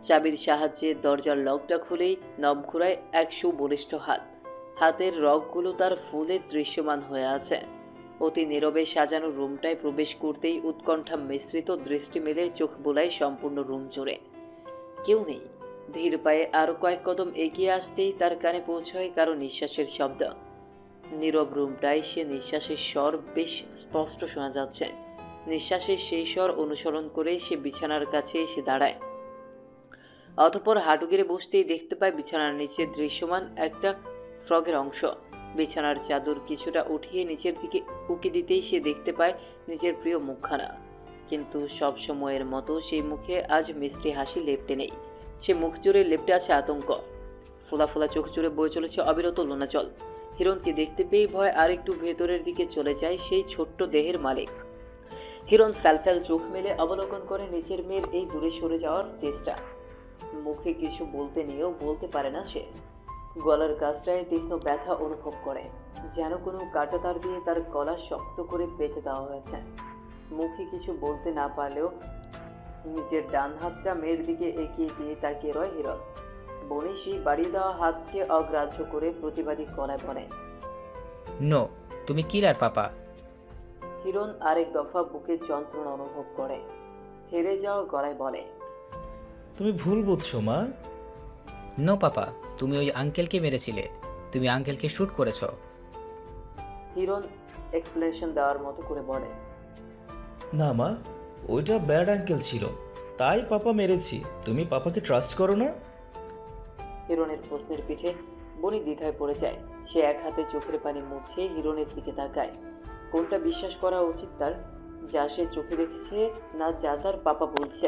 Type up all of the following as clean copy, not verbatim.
চাবির সাহায্যে দরজার লকটা খুলেই নব ঘোরায় এক সুবলিষ্ঠ হাত। হাতের রগগুলো তার ফুলে দৃশ্যমান হয়ে আছে। অতি নীরবে সাজানো রুমটায় প্রবেশ করতেই উৎকণ্ঠা মিশ্রিত দৃষ্টি মেলে চোখ বোলায় সম্পূর্ণ রুম জুড়ে। কেউ নেই। ধীর পায়ে আরো কয়েক কদম এগিয়ে আসতেই তার কানে পৌঁছয় কারো নিঃশ্বাসের শব্দ। নীরব রুমটায় সে নিঃশ্বাসের স্বর বেশ স্পষ্ট শোনা যাচ্ছে। নিঃশ্বাসের সেই স্বর অনুসরণ করে সে বিছানার কাছে এসে দাঁড়ায়। অতঃপর হাঁটু গেড়ে বসতেই দেখতে পায় বিছানার নিচে দৃশ্যমান একটা ফ্রগের অংশ। বিছানার চাদর কিছুটা উঠিয়ে নিচের দিকে উকি দিতেই সে দেখতে পায় নিজের প্রিয় মুখখানা। কিন্তু সব সময়ের মতো সেই মুখে আজ মিষ্টি হাসি লেপ্টে নেই। সে মুখ জুড়ে লেপ্টে আছে আতঙ্ক। ফোলা ফোলা চোখ জুড়ে বয়ে চলেছে অবিরত লোনাজল। হিরণকে দেখতে পেয়ে ভয় আরেকটু ভেতরের দিকে চলে যায় সেই ছোট্ট দেহের মালিক। হিরণ ফ্যালফ্যাল চোখ মেলে অবলোকন করে নিচের মেয়ের এই দূরে সরে যাওয়ার চেষ্টা। মুখে কিছু বলতে নিয়েও বলতে পারে না সে। গলার কাছটায় তীক্ষ্ণ ব্যথা অনুভব করে, যেন কোনো কাঁটাতার দিয়ে তার গলা শক্ত করে বেঁধে দেওয়া হয়েছে। মুখে কিছু বলতে না পারলেও নিজের ডান হাতটা মেয়ের দিকে এগিয়ে দিয়ে তাকিয়ে রয় হিরণ। বনি সেই বাড়িয়ে দেওয়া হাতকে অগ্রাহ্য করে প্রতিবাদী গলায় বলে, নো, তুমি কিলার পাপা। হিরণ আরেক দফা বুকের যন্ত্রণা অনুভব করে হেরে যাওয়া গলায় বলে, তুমি ভুল বুঝছো মা। নো পাপা, তুমি ওই আঙ্কেলকে মেরেছিলে। তুমি আঙ্কেলকে শ্যুট করেছো। হিরণ এক্সপ্লেনেশন দেওয়ার মতো করে বলে, না মা, ওইটা ব্যাড আঙ্কেল ছিল, তাই পাপা মেরেছি। তুমি পাপাকে ট্রাস্ট করো না? হিরণের প্রশ্নের পিঠে বনি দ্বিধায় পড়ে যায়। সে এক হাতে চোখের পানি মুছে হিরণের দিকে তাকায়। কোনটা বিশ্বাস করা উচিত তার? যা সে চোখে দেখেছে, না যা তার পাপা বলছে?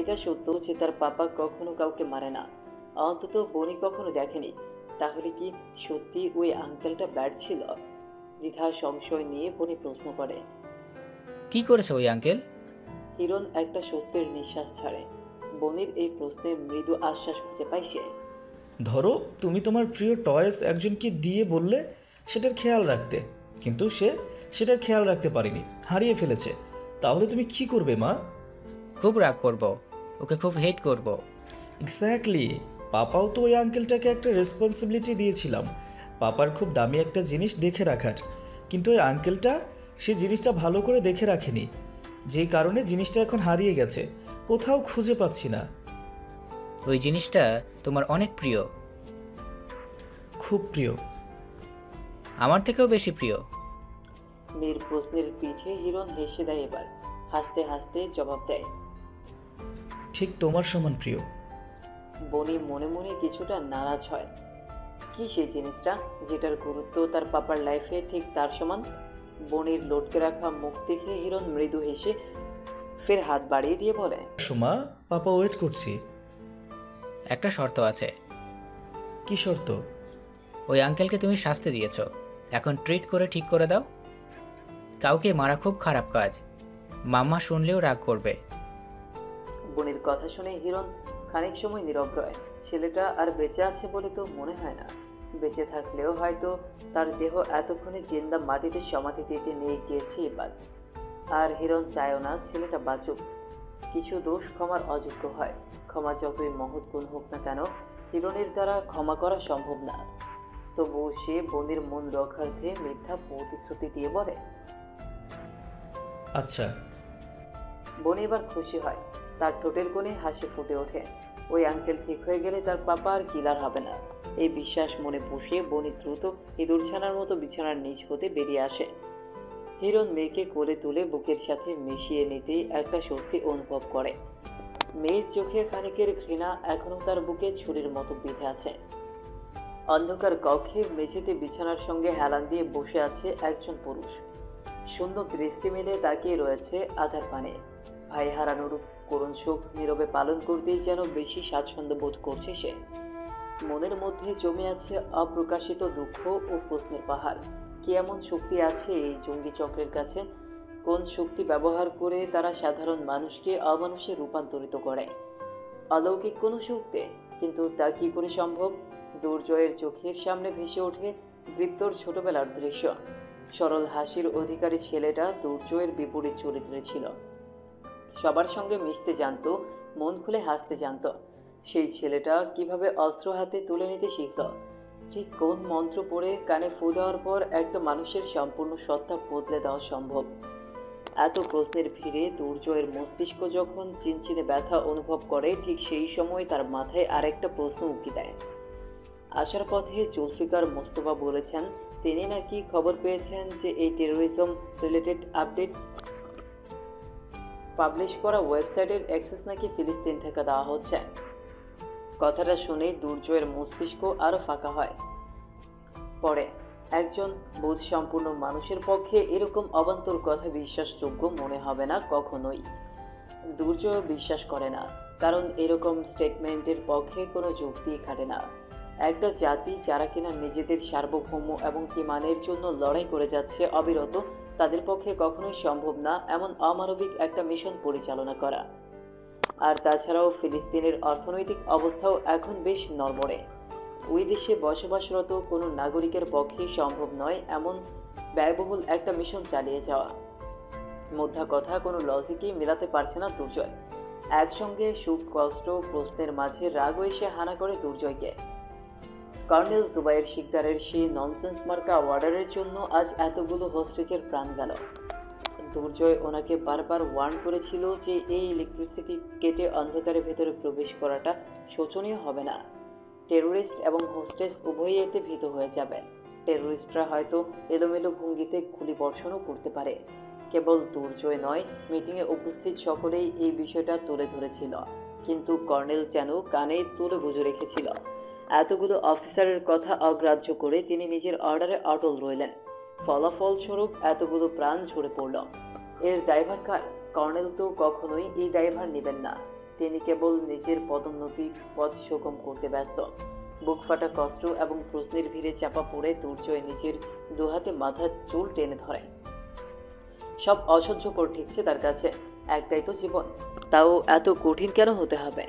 এটা সত্য যে তার পাপা কখনো কাউকে মারে না, অন্তত বনি কখনো দেখেনি। তাহলে কি সত্যি ওই আঙ্কেলটা ব্যাড ছিল? দ্বিধা সংশয় নিয়ে বনি প্রশ্ন করে। কি করেছে ওই আঙ্কেল? হিরণ একটা স্বস্তির নিঃশ্বাস ছাড়ে। বনির এই প্রশ্নে মৃদু আশ্বাস খুঁজে পায় সে। ধরো, তুমি তোমার প্রিয় টয়েস একজনকে দিয়ে বললে সেটার খেয়াল রাখতে, কিন্তু সে সেটার খেয়াল রাখতে পারেনি, হারিয়ে ফেলেছে। তাহলে তুমি কি করবে মা? খুব রাগ করব, ওকে খুব হেট করব। এক্স্যাক্টলি। পাপাও তো ওই আঙ্কেলটাকে একটা রেসপন্সিবিলিটি দিয়েছিলাম, পাপার খুব দামি একটা জিনিস দেখে রাখার। কিন্তু ওই আঙ্কেলটা সে জিনিসটা ভালো করে দেখে রাখেনি, যে কারণে জিনিসটা এখন হারিয়ে গেছে, কোথাও খুঁজে পাচ্ছি না। ওই জিনিসটা তোমার অনেক প্রিয়। খুব প্রিয়। আমার থেকেও বেশি প্রিয়। মেয়ের প্রশ্নের পিঠে হিরণ হেসে দেয়। এবার হাসতে হাসতে জবাব দেয়, ঠিক তোমার সমান প্রিয়। বনি মনে মনে কিছুটা নারাজ হয়। কি সেই জিনিসটা যেটার গুরুত্ব তার পাপার লাইফে ঠিক তার সমান? বনির লটকে রাখা মুখ দেখে হিরণ মৃদু হেসে ফের হাত বাড়িয়ে দিয়ে বলে, সোমা, পাপা ওয়েট করছি। একটা শর্ত আছে। কি শর্ত? ওই আঙ্কেলকে তুমি শাস্তি দিয়েছো, এখন ট্রিট করে ঠিক করে দাও। কাউকে মারা খুব খারাপ কাজ, মাম্মা শুনলেও রাগ করবে। বনির কথা শুনে হিরণ খানিক সময় নীরব রয়। ছেলেটা আর বেঁচে আছে বলে তো মনে হয় না। বেঁচে থাকলেও হয়তো তার দেহ এতক্ষণে জিন্দা মাটিতে সমাধি দিতে নিয়ে গিয়েছে এবার। আর হিরণ চায়ও না ছেলেটা বাঁচুক। কিছু দোষ ক্ষমার অযোগ্য হয়। ক্ষমা যতই মহৎ গুণ হোক না কেন, হিরণের দ্বারা ক্ষমা করা সম্ভব না। তবুও সে বনির মন রক্ষার্থে মিথ্যা প্রতিশ্রুতি দিয়ে বলে, আচ্ছা। বনি এবার খুশি হয়। তার ঠোঁটের কোণে হাসি ফুটে ওঠে। ওই আঙ্কেল ঠিক হয়ে গেলে তার পাপা আর কিলার হবে না। এই বিশ্বাস মনে পুষিয়ে বনি দ্রুত ইঁদুরছানার মতো বিছানার নিচ হতে বেরিয়ে আসে। হিরণ মেয়েকে কোলে তুলে বুকের সাথে মিশিয়ে নিতেই একটা স্বস্তি অনুভব করে। মেয়ের চোখে খানিকের ঘৃণা এখনো তার বুকে ছুরির মতো বিঁধে আছে। অন্ধকার কক্ষে মেঝেতে বিছানার সঙ্গে হেলান দিয়ে বসে আছে একজন পুরুষ। সুন্দর দৃষ্টি মেলে তাকিয়ে রয়েছে আধার পানে। ভাই হারানোর করুণ শোক নীরবে পালন করতেই যেন বেশি স্বাচ্ছন্দ্য বোধ করছে সে। মনের মধ্যে জমে আছে অপ্রকাশিত দুঃখ ও প্রশ্নের পাহাড়। কি এমন শক্তি আছে এই জঙ্গি চক্রের কাছে? কোন শক্তি ব্যবহার করে তারা সাধারণ মানুষকে অমানুষে রূপান্তরিত করে? অলৌকিক কোনো শক্তি, কিন্তু তা কি করে সম্ভব? দুর্জয়ের চোখের সামনে ভেসে ওঠে দীপ্তর ছোটবেলার দৃশ্য। সরল হাসির অধিকারী ছেলেটা দুর্জয়ের বিপরীত চরিত্রে ছিল। সবার সঙ্গে মিশতে জানতো, মন খুলে হাসতে জানতো। সেই ছেলেটা কিভাবে অস্ত্র হাতে তুলে নিতে শিখল? ঠিক কোন মন্ত্র পড়ে কানে ফু দেওয়ার পর একটা মানুষের সম্পূর্ণ সত্তা বদলে দেওয়া সম্ভব? এত প্রশ্নের ভিড়ে দুর্জয়ের মস্তিষ্ক যখন চিনচিনে ব্যথা অনুভব করে, ঠিক সেই সময় তার মাথায় আরেকটা প্রশ্ন উঁকি দেয়। আসার পথে জুলফিকার মোস্তফা বলেছেন তিনি নাকি খবর পেয়েছেন যে এই টেরোরিজম রিলেটেড আপডেট পাবলিশ করা ওয়েবসাইটের অ্যাক্সেস নাকি ফিলিস্তিন থেকে দেওয়া হচ্ছে। কথাটা শুনে দুর্জয়ের মস্তিষ্ক আরও ফাঁকা হয়। পরে একজন বোধ সম্পূর্ণ মানুষের পক্ষে এরকম অবান্তর কথা বিশ্বাসযোগ্য মনে হবে না কখনোই। দুর্জয় বিশ্বাস করে না, কারণ এরকম স্টেটমেন্টের পক্ষে কোনো যুক্তিই খাটে না। একটা জাতি যারা কিনা নিজেদের সার্বভৌম এবং ইমানের জন্য লড়াই করে যাচ্ছে অবিরত, তাদের পক্ষে কখনোই সম্ভব না এমন অমানবিক একটা মিশন পরিচালনা করা। আর তাছাড়াও ফিলিস্তিনের অর্থনৈতিক অবস্থাও এখন বেশ নড়বড়ে। ওই দেশে বসবাসরত কোনো নাগরিকের পক্ষেই সম্ভব নয় এমন ব্যয়বহুল একটা মিশন চালিয়ে যাওয়া। মোদ্দা কথা, কোনো লজিকই মেলাতে পারছে না দুর্জয়। একসঙ্গে সুখ, কষ্ট, প্রশ্নের মাঝে রাগও এসে হানা করে দুর্জয়কে। কর্নেল জুবাইর শিকদারের সেই ননসেন্স মার্কা অর্ডারের জন্য আজ এতগুলো হোস্টেজের প্রাণ গেল। দুর্জয় ওনাকে বারবার ওয়ার্ন করেছিল যে এই ইলেকট্রিসিটি কেটে অন্ধকারের ভেতরে প্রবেশ করাটা শোচনীয় হবে না। টেরোরিস্ট এবং হোস্টেজ উভয়ই এতে ভীত হয়ে যাবে। টেরোরিস্টরা হয়তো এলোমেলো ভঙ্গিতে গুলিবর্ষণও করতে পারে। কেবল দুর্জয় নয়, মিটিংয়ে উপস্থিত সকলেই এই বিষয়টা তুলে ধরেছিল, কিন্তু কর্নেল যেন কানে তুলে গুজে রেখেছিল। এতগুলো অফিসারের কথা অগ্রাহ্য করে তিনি নিজের অর্ডারে অটল রইলেন। ফলাফলস্বরূপ এতগুলো প্রাণ ঝরে পড়ল। এর দায়ভার কার? কর্নেল তো কখনোই এই দায়ভার নেবেন না। তিনি কেবল নিজের পদোন্নতির পথ সুগম করতে ব্যস্ত। বুক ফাটা কষ্ট এবং প্রশ্নের ভিড়ে চাপা পড়ে দুর্জয় নিজের দুহাতে মাথার চুল টেনে ধরে। সব অসহ্যকর ঠেকছে তার কাছে। একটাই তো জীবন, তাও এত কঠিন কেন হতে হবে?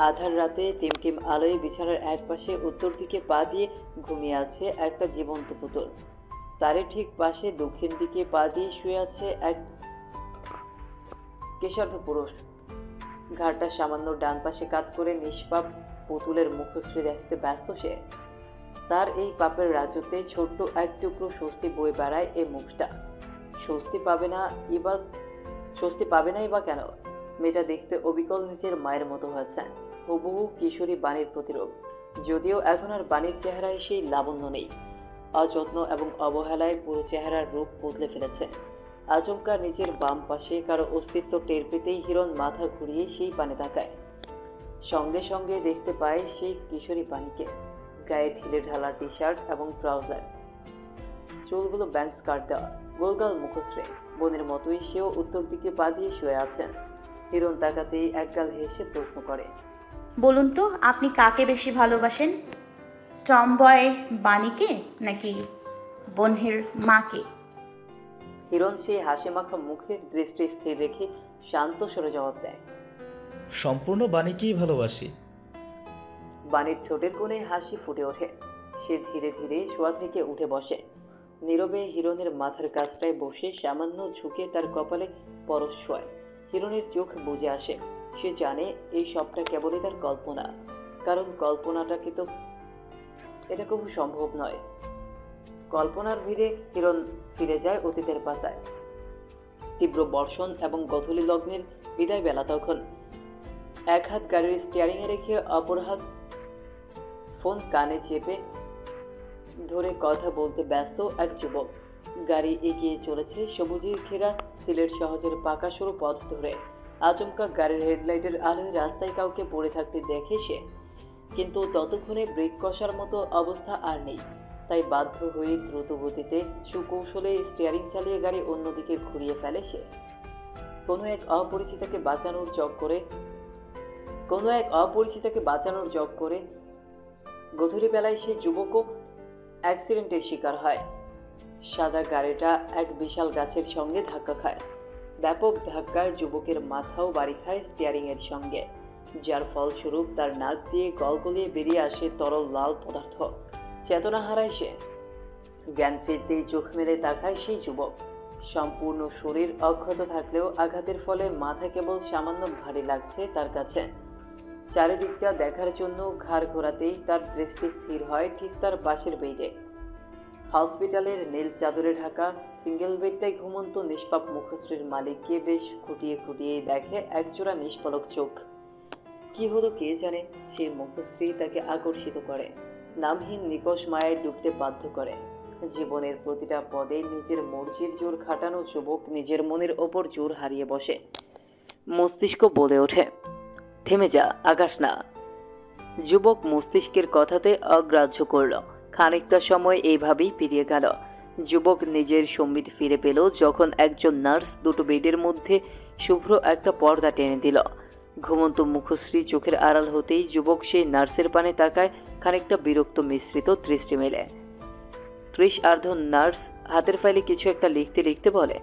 আধার রাতে টিমটিম আলোয় বিছানার একপাশে উত্তর দিকে পা দিয়ে ঘুমিয়ে আছে একটা জীবন্ত পুতুল। তারই ঠিক পাশে দক্ষিণ দিকে পা দিয়ে শুয়ে আছে এক কেশার্ধ পুরুষ। ঘাড়টা সামান্য ডান পাশে কাত করে নিষ্পাপ পুতুলের মুখশ্রী দেখতে ব্যস্ত সে। তার এই পাপের রাজত্বে ছোট্ট এক টুকরো স্বস্তি বয়ে বেড়ায় এই মুখটা। স্বস্তি পাবে নাই বা কেন? মেয়েটা দেখতে অবিকল নিজের মায়ের মতো হয়েছে, হুবহু কিশোরী বাণীর প্রতিরূপ। যদিও এখন আর বাণীর চেহারায় সেই লাবণ্য নেই। অযত্ন এবং অবহেলায় পুরো চেহারার রূপ বদলে ফেলেছে। আচমকা নিজের বাম পাশে কারো অস্তিত্ব টের পেতেই হিরণ মাথা ঘুরিয়ে সেই পানে তাকায়। সঙ্গে সঙ্গে দেখতে পায় সেই কিশোরী বাণীকে, গায়ে ঢিলে ঢালা টি শার্ট এবং ট্রাউজার, চুলগুলো ব্যাংক স্কার্ট দেওয়া, গোলগাল মুখশ্রী। বোনের মতোই সেও উত্তর দিকে পা দিয়ে শুয়ে আছেন। হিরণ তাকাতেই একগাল হেসে প্রশ্ন করে, বলুন তো আপনি কাকে বেশি ভালোবাসেন, টমবয় বাণীকে নাকি বন্যের মাকে? হিরণ সেই হাসি মাখা মুখের দৃষ্টি স্থির রেখে শান্ত স্বরে জবাব দেয়, সম্পূর্ণ বাণীকেই ভালোবাসি। বাণীর ঠোঁটের কোণে হাসি ফুটে ওঠে। সে ধীরে ধীরে শোয়া থেকে উঠে বসে। নীরবে হিরণের মাথার কাছটায় বসে সামান্য ঝুঁকে তার কপালে পরশ ছোঁয়। হিরণের চোখ বুজে আসে। সে জানে এই সবটা কেবলই তার কল্পনা, কারণ কল্পনাটাকে তো এটা খুব সম্ভব নয়। কল্পনার ভিড়ে হিরণ ফিরে যায় অতীতের পাতায়। তীব্র বর্ষণ এবং গধূলি লগ্নের বিদায় বেলা তখন। এক হাত গাড়ির স্টিয়ারিংয়ে রেখে অপর হাত ফোন কানে চেপে ধরে কথা বলতে ব্যস্ত এক যুবক। গাড়ি এগিয়ে চলেছে সবুজের ঘেরা সিলেট শহরের পাকা সরু পথ ধরে। আচমকা গাড়ির হেডলাইটের আলোয় রাস্তায় কাউকে পড়ে থাকতে দেখে সে, কিন্তু ততক্ষণে ব্রেক কষার মতো অবস্থা আর নেই। তাই বাধ্য হয়ে দ্রুত গতিতে সুকৌশলে স্টিয়ারিং চালিয়ে গাড়ি অন্যদিকে ঘুরিয়ে ফেলে সে। কোনো এক অপরিচিতাকে বাঁচানোর জগ করে গধূলি বেলায় সে যুবকও অ্যাক্সিডেন্টের শিকার হয়। সাদা গাড়িটা এক বিশাল গাছের সঙ্গে ধাক্কা খায়। ব্যাপক ধাক্কায় যুবকের মাথাও বাড়ি খায় স্টিয়ারিংয়ের সঙ্গে, যার ফলস্বরূপ তার নাক দিয়ে গলগলিয়ে বেরিয়ে আসে তরল লাল পদার্থ। চেতনা হারায় সে। জ্ঞান ফিরতেই চোখ মেলে তাকায় সেই যুবক। সম্পূর্ণ শরীর অক্ষত থাকলেও আঘাতের ফলে মাথা কেবল সামান্য ভারী লাগছে তার কাছে। চারিদিকটা দেখার জন্য ঘাড় ঘোরাতেই তার দৃষ্টি স্থির হয় ঠিক তার পাশের বেডে। হসপিটালের নীল চাদরে ঢাকা সিঙ্গেল বেডটাই ঘুমন্ত নিষ্পাপ মুখশ্রীর মালিককে বেশ খুঁটিয়ে খুঁটিয়ে দেখে একজোড়া নিষ্পলক চোখ। কি হলো কে জানে, সেই মুখশ্রী তাকে আকর্ষিত করে, নামহীন নিকষ মায়ায় ডুবতে বাধ্য করে। জীবনের প্রতিটা পদে নিজের মর্জির জোর খাটানো যুবক নিজের মনের ওপর জোর হারিয়ে বসে। মস্তিষ্ক বলে ওঠে, থেমে যা, আকাশ না। যুবক মস্তিষ্কের কথাতে অগ্রাহ্য করল। খানিকটা সময় এইভাবেই পেরিয়ে গেল। যুবক নিজের সম্বিত ফিরে পেল যখন একজন নার্স দুটো বেডের মধ্যে শুভ্র একটা পর্দা টেনে দিল। ঘুমন্ত মুখশ্রী চোখের আড়াল হতেই যুবক সেই নার্সের পানে তাকায়, খানিকটা বিরক্ত মিশ্রিত দৃষ্টি মেলে। তৃষার্ধ নার্স হাতের ফাইলে কিছু একটা লিখতে লিখতে বলে,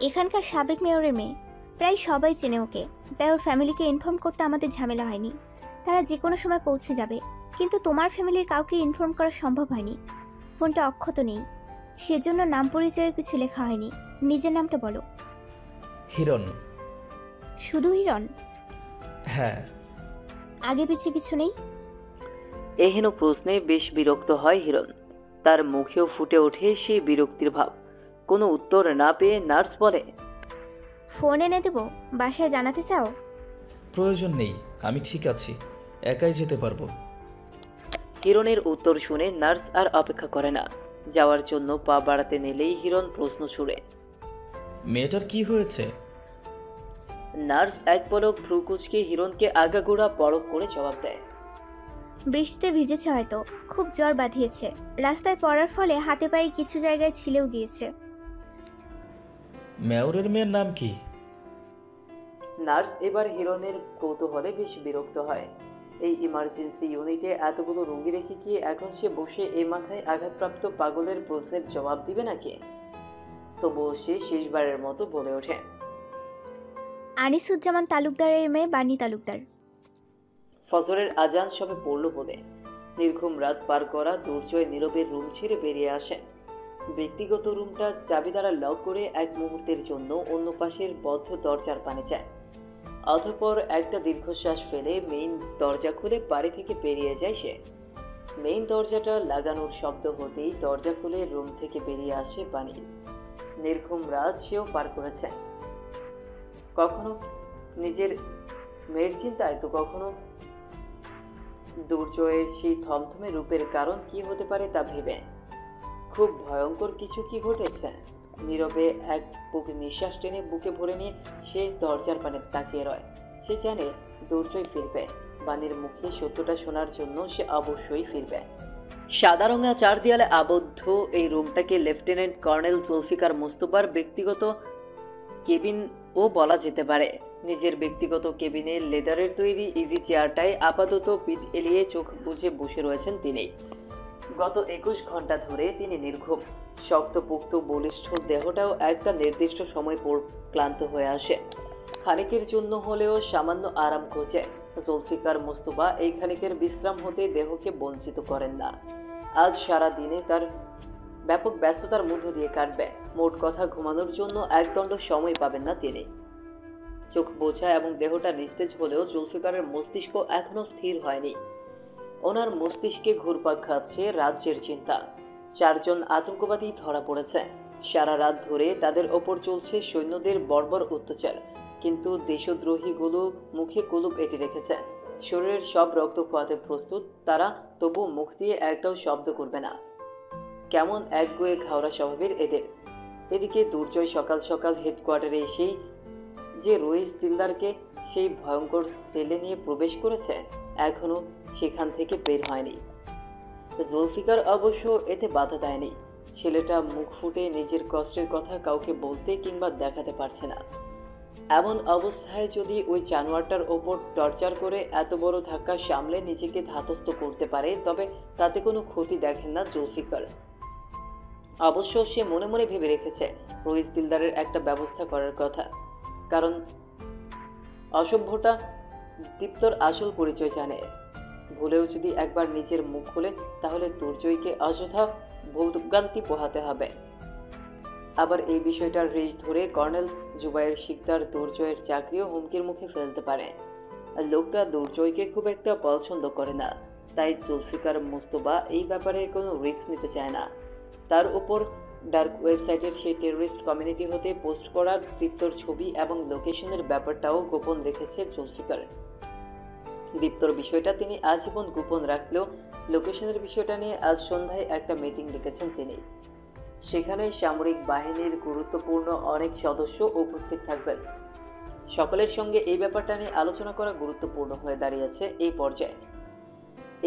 এখানকার সাবেক মেয়রের মেয়ে, প্রায় সবাই চেনে ওকে, তাই ওর ফ্যামিলিকে ইনফর্ম করতে আমাদের ঝামেলা হয়নি। তারা যে কোনো সময় পৌঁছে যাবে, কিন্তু তোমার ফ্যামিলির কাউকে ইনফর্ম করা সম্ভব হয়নি। ফোনটা অক্ষত নেই, সেজন্য নাম পরিচয়ে কিছু লেখা হয়নি। নিজের নামটা বলো। হিরণ। শুধু হিরণ? হ্যাঁ। আগে পিছিয়ে কিছু নেই? এহেন প্রশ্নে বেশ বিরক্ত হয় হিরণ। তার মুখেও ফুটে ওঠে সেই বিরক্তির ভাব। কোনো উত্তর না পেয়ে নার্স বলে, ফোন এনে দেবো, বাসায় জানাতে চাও? প্রয়োজন নেই, আমি ঠিক আছি, একাই যেতে পারবো। হিরণের উত্তর শুনে নার্স আর অপেক্ষা করে না। যাওয়ার জন্য পা বাড়াতে নিলেই হিরণ প্রশ্ন ছুড়ে, মেয়েটার কি হয়েছে? নার্স এক পলক ভ্রু কুঁচকে হিরণকে আগাগোড়া পরখ করে জবাব দেয়, বৃষ্টিতে ভিজেছে হয়তো, খুব জ্বর বাঁধিয়েছে। রাস্তায় পড়ার ফলে হাতে পায়ে কিছু জায়গায় ছিলেও গিয়েছে। মেয়রের মেয়ের নাম কি? নার্স এবার হিরণের কৌতূহলে বেশ বিরক্ত হয়। এই ইমার্জেন্সি ইউনিটে এতগুলো রোগী রেখে কি এখন সে বসে এই মাথায় আঘাতপ্রাপ্ত পাগলের প্রশ্নের জবাব দিবে নাকি? তবুও সে শেষবারের মতো বলে ওঠে, আনিসুজ্জামান তালুকদারের মেয়ে বানি তালুকদার। ফজরের আজান সবে পড়ল বলে নির্ঘুম রাত পার করা দুর্জয় নীরবের রুম ছেড়ে বেরিয়ে আসে। ব্যক্তিগত রুমটা চাবি দ্বারা লক করে এক মুহূর্তের জন্য অন্য পাশের বদ্ধ দরজার পানে যায়। অতঃপর একটা দীর্ঘশ্বাস ফেলে মেইন দরজা খুলে বাড়ি থেকে বেরিয়ে যায় সে। মেইন দরজাটা লাগানোর শব্দ হতেই দরজা খুলে রুম থেকে বেরিয়ে আসে বাণী। নির্ঘুম রাত সেও পার করেছে, কখনো নিজের মেয়ের চিন্তায় তো কখনো দুর্জয়ের সেই থমথমে রূপের কারণ কি হতে পারে তা ভেবে। খুব ভয়ঙ্কর কিছু কি ঘটেছে? নীরবে এক বুক নিঃশ্বাস টেনে বুকে ভরে নিয়ে সে দরজার পানে তাকিয়ে রয়। সে জানে দুর্জয় ফিরবে, বাণীর মুখে সত্যটা শোনার জন্য সে অবশ্যই ফিরবে। সাদা রঙা চার দেয়ালে আবদ্ধ এই রুমটাকে লেফটেন্যান্ট কর্নেল জুলফিকার মুস্তফার ব্যক্তিগত কেবিন ও বলা যেতে পারে। নিজের ব্যক্তিগত কেবিনে লেদারের তৈরি ইজি চেয়ারটায় আপাতত পিঠ এলিয়ে চোখ বুজে বসে রয়েছেন তিনি। গত 21 ঘন্টা ধরে তিনি নির্ঘুম। শক্তপোক্ত বলিষ্ঠ দেহটাও একটা নির্দিষ্ট সময় পর ক্লান্ত হয়ে আসে। খানিকের জন্য হলেও সামান্য আরাম খোঁজে। জুলফিকার মুস্তফা এই খানিকের বিশ্রাম হতে দেহকে বঞ্চিত করেন না। আজ সারা দিনে তার ব্যাপক ব্যস্ততার মধ্য দিয়ে কাটবে। মোট কথা ঘুমানোর জন্য একদণ্ড সময় পাবেন না তিনি। চোখ বোঝা এবং দেহটা নিস্তেজ হলেও জুলফিকারের মস্তিষ্ক এখনো স্থির হয়নি। ওনার মস্তিষ্কে ঘুরপাক খাচ্ছে রাজ্যের চিন্তা। 4 জন আতঙ্কবাদী ধরা পড়েছে। সারা রাত ধরে তাদের ওপর চলছে সৈন্যদের বর্বর অত্যাচার, কিন্তু দেশদ্রোহীগুলো মুখে কুলুপ এঁটে রেখেছে। শরীরের সব রক্ত খোয়াতে প্রস্তুত তারা, তবু মুখ দিয়ে একটাও শব্দ করবে না। কেমন একগুঁয়ে ঘাওড়া স্বভাবের এদের। এদিকে দুর্জয় সকাল সকাল হেডকোয়ার্টারে এসেই যে রইস দিলদারকে সেই ভয়ঙ্কর সেলে নিয়ে প্রবেশ করেছে, এখনো সেখান থেকে বের হয়নি। জুলফিকার অবশ্য এতে বাধা দেয়নি। ছেলেটা মুখ ফুটে নিজের কষ্টের কথা কাউকে বলতে কিংবা দেখাতে পারছে না। এমন অবস্থায় যদি ওই জানোয়ারটার ওপর টর্চার করে এত বড় ধাক্কা সামলে নিজেকে ধাতস্থ করতে পারে, তবে তাতে কোনো ক্ষতি দেখেন না জুলফিকার। অবশ্য সে মনে মনে ভেবে রেখেছে রইস দিলদারের একটা ব্যবস্থা করার কথা, কারণ অসভ্যটা দীপ্তর আসল পরিচয় জানে। ভুলেও যদি একবার নিজের মুখ খুলে, তাহলে দুর্জয়কে অযথা ভোগান্তি পোহাতে হবে। আবার এই বিষয়টার রেশ ধরে কর্নেল জুবাইর শিকদার দুর্জয়ের চাকরিও হুমকির মুখে ফেলতে পারে। আর লোকটা দুর্জয়কে খুব একটা পছন্দ করে না, তাই জুলফিকার মুস্তফা এই ব্যাপারে কোনো রিস্ক নিতে চায় না। তার উপর ডার্ক ওয়েবসাইটের সেই টেররিস্ট কমিউনিটি হতে পোস্ট করা দীপ্তর ছবি এবং লোকেশনের ব্যাপারটাও গোপন রেখেছে জুলফিকার। দীপ্তর বিষয়টা তিনি আজীবন গোপন রাখলেও লোকেশনের বিষয়টা নিয়ে আজ সন্ধ্যায় একটা মিটিং ডেকেছেন তিনি। সেখানে সামরিক বাহিনীর গুরুত্বপূর্ণ অনেক সদস্য উপস্থিত থাকবেন। সকলের সঙ্গে এই ব্যাপারটা নিয়ে আলোচনা করা গুরুত্বপূর্ণ হয়ে দাঁড়িয়েছে এই পর্যায়ে।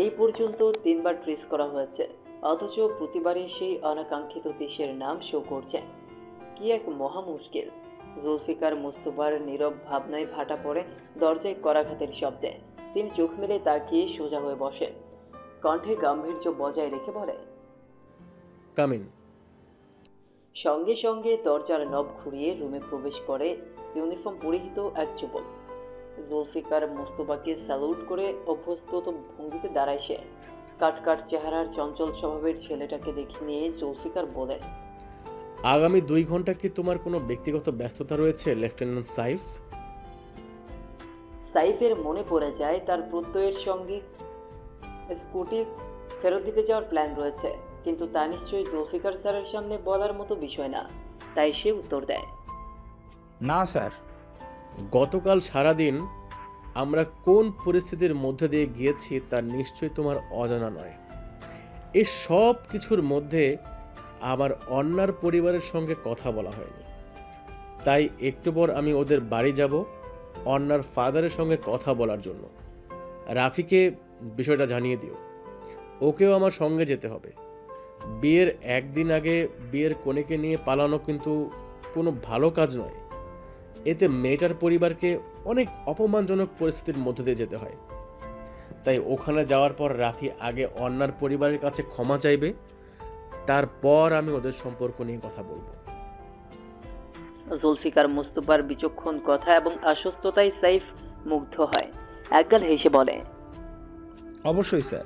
এই পর্যন্ত 3 বার ট্রেস করা হয়েছে, অথচ প্রতিবারই সেই অনাকাঙ্ক্ষিত দেশের নাম শো করছে। কি এক মহা মুশকিল! জুলফিকার মুস্তফার নীরব ভাবনায় ভাটা পড়ে দরজায় করাঘাতের শব্দে। তিনি চোখ মেলে তাকিয়ে সোজা হয়ে বসে, কণ্ঠে গাম্ভীর্য বজায় রেখে বলে, কাম ইন। সঙ্গে সঙ্গে দরজার নব ঘুরিয়ে রুমে প্রবেশ করে ইউনিফর্ম পরিহিত এক যুবক। জুলফিকার মুস্তফাকে স্যালুট করে অভ্যস্ত ভঙ্গিতে দাঁড়ায় সে। কাটকাট চেহারার চঞ্চল স্বভাবের ছেলেটাকে দেখে নিয়ে জুলফিকার বলেন, আগামী 2 ঘন্টা কি তোমার কোনো ব্যক্তিগত ব্যস্ততা রয়েছে লেফটেন্যান্ট সাইফ? সাইফের মনে পড়ে যায় তার প্রত্যয়ের সঙ্গে স্কুটি ফেরত দিতে যাওয়ার প্ল্যান রয়েছে, কিন্তু তা নিশ্চয়ই জুলফিকার স্যারের সামনে বলার মতো বিষয় না। তাই সে উত্তর দেয়, না স্যার। গতকাল সারাদিন আমরা কোন পরিস্থিতির মধ্যে দিয়ে গিয়েছি তা নিশ্চয়ই তোমার অজানা নয়। এই সব কিছুর মধ্যে আমার অন্যার পরিবারের সঙ্গে কথা বলা হয়নি, তাই একটু পর আমি ওদের বাড়ি যাব অন্যার ফাদারের সঙ্গে কথা বলার জন্য। রাফিকে বিষয়টা জানিয়ে দিও, ওকেও আমার সঙ্গে যেতে হবে। বিয়ের একদিন আগে বিয়ের কনেকে নিয়ে পালানো কিন্তু কোনো ভালো কাজ নয়। এতে মেয়েটার পরিবারকে অনেক অপমানজনক পরিস্থিতির মধ্যে দিয়ে যেতে হয়। তাই ওখানে যাওয়ার পর রাফি আগে অন্যার পরিবারের কাছে ক্ষমা চাইবে, তারপর আমি ওদের সম্পর্ক নিয়ে কথা বলবো। জুলফিকার মুস্তফার বিচক্ষণ কথা এবং আশ্বস্ততায় সাইফ মুগ্ধ হয়। একগাল হেসে বলে, অবশ্যই স্যার।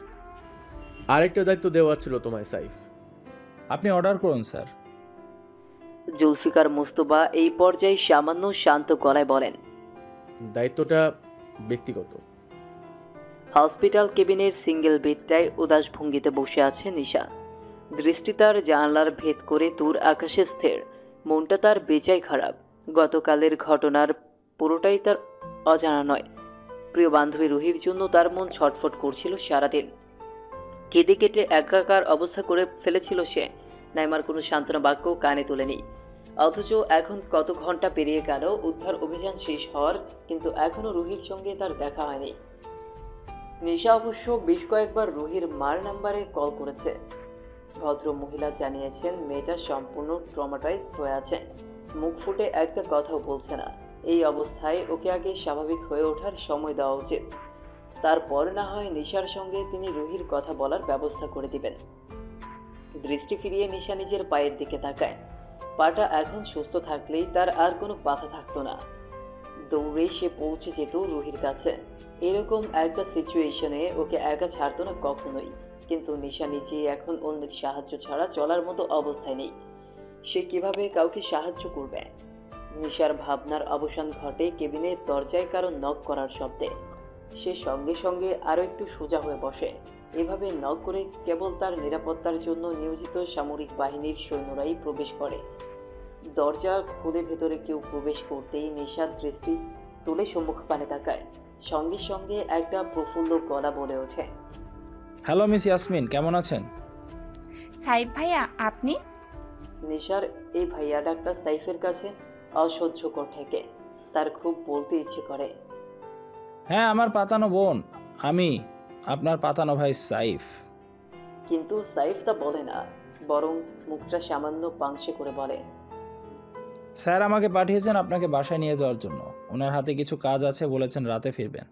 আরেকটা দায়িত্ব দেওয়া ছিল তোমায় সাইফ। আপনি অর্ডার করুন স্যার। জুলফিকার মুস্তফা এই পর্যায়ে সামান্য শান্ত গলায় বলেন, দায়িত্বটা ব্যক্তিগত। হসপিটাল কেবিনের সিঙ্গেল বেডটায় উদাস ভঙ্গিতে বসে আছে নিশা। দৃষ্টি তার জানলার ভেদ করে দূর আকাশে স্থির। মনটা তার বেজায় খারাপ। গতকালের ঘটনার পুরোটাই তার অজানা নয়। প্রিয় বান্ধবী রুহির জন্য তার মন ছটফট করছিল সারাদিন। কেঁদে কেটে একাকার অবস্থা করে ফেলেছিল সে। নাইমার কোনো সান্ত্বনা বাক্য কানে তোলেনি। অথচ এখন কত ঘন্টা পেরিয়ে গেল উদ্ধার অভিযান শেষ হওয়ার, কিন্তু এখনও রুহির সঙ্গে তার দেখা হয়নি। নিশা অবশ্য বেশ কয়েকবার রুহির মার নাম্বারে কল করেছে। ভদ্র মহিলা জানিয়েছেন মেয়েটা সম্পূর্ণ ট্রমাটাইজ হয়ে আছে, মুখ ফুটে একটা কথাও বলছে না। এই অবস্থায় ওকে আগে স্বাভাবিক হয়ে ওঠার সময় দেওয়া উচিত, তারপর না হয় নিশার সঙ্গে তিনি রুহির কথা বলার ব্যবস্থা করে দিবেন। দৃষ্টি ফিরিয়ে নিশা নিজের পায়ের দিকে তাকায়। পাটা এখন সুস্থ থাকলেই তার আর কোনো বাধা থাকতো না। দৌড়ে সে পৌঁছে যেত রুহির কাছে। এরকম একটা সিচুয়েশনে ওকে একা ছাড়তো না কখনোই, কিন্তু নিশা নিজেই এখন অন্যের সাহায্য ছাড়া চলার মতো অবস্থায় নেই। সে কিভাবে কাউকে সাহায্য করবে? নিশার ভাবনার অবসান ঘটে কেবিনের দরজায় কারো নক করার শব্দে। সে সঙ্গে সঙ্গে আরও একটু সোজা হয়ে বসে। এভাবে নক করে কেবল তার নিরাপত্তার জন্য নিয়োজিত সামরিক বাহিনীর সৈন্যরাই প্রবেশ করে। দরজা খুলে ভেতরে কেউ প্রবেশ করতেই নিশার দৃষ্টি তুলে সম্মুখপানে তাকায়। সঙ্গে সঙ্গে একটা প্রফুল্ল গলা বলে ওঠে, হ্যালো মিস ইয়াসমিন, কেমন আছেন? সাইফ ভাইয়া, আপনি? নিশার এই ভাইয়া ডাক্তার সাইফের কাছে অসহ্যকর ঠেকে। তার খুব বলতে ইচ্ছে করে, হ্যাঁ, আমার পাতানো বোন, আমি আপনার পাতানো ভাই সাইফ। কিন্তু সাইফ তা বলে না, বরং মুখটা সামান্য পাংশে করে বলে, স্যার আমাকে পাঠিয়েছেন আপনাকে বাসায় নিয়ে যাওয়ার জন্য। ওনার হাতে কিছু কাজ আছে, বলেছেন রাতে ফিরবেন।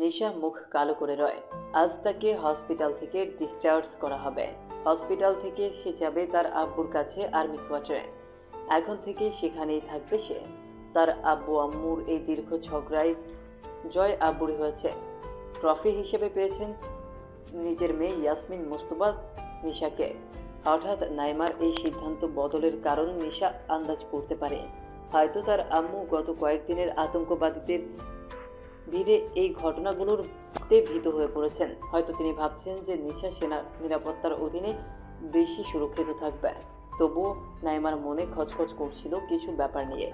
নিশা মুখ কালো করে রয়। আজ তাকে হসপিটাল থেকে ডিসচার্জ করা হবে। হসপিটাল থেকে সে যাবে তার আব্বুর কাছে আর্মি কোয়ার্টারে। এখন থেকে সেখানেই থাকবে সে। তার আব্বু আম্মুর এই দীর্ঘ ঝগড়ায় জয় আব্বুরি হয়েছে। ট্রফি হিসেবে পেয়েছেন নিজের মেয়ে ইয়াসমিন মুস্তফা নিশাকে। হঠাৎ নাইমার এই সিদ্ধান্ত বদলের কারণ নিশা আন্দাজ করতে পারে। হয়তো তার আম্মু গত কয়েকদিনের আতঙ্কবাদীদের ভিড়ে এই ঘটনাগুলোতে ভীত হয়ে পড়েছেন। হয়তো তিনি ভাবছেন যে নিশা সেনা নিরাপত্তার অধীনে বেশি সুরক্ষিত থাকবে। তবুও নাইমার মনে খচখচ করছিল কিছু ব্যাপার নিয়ে।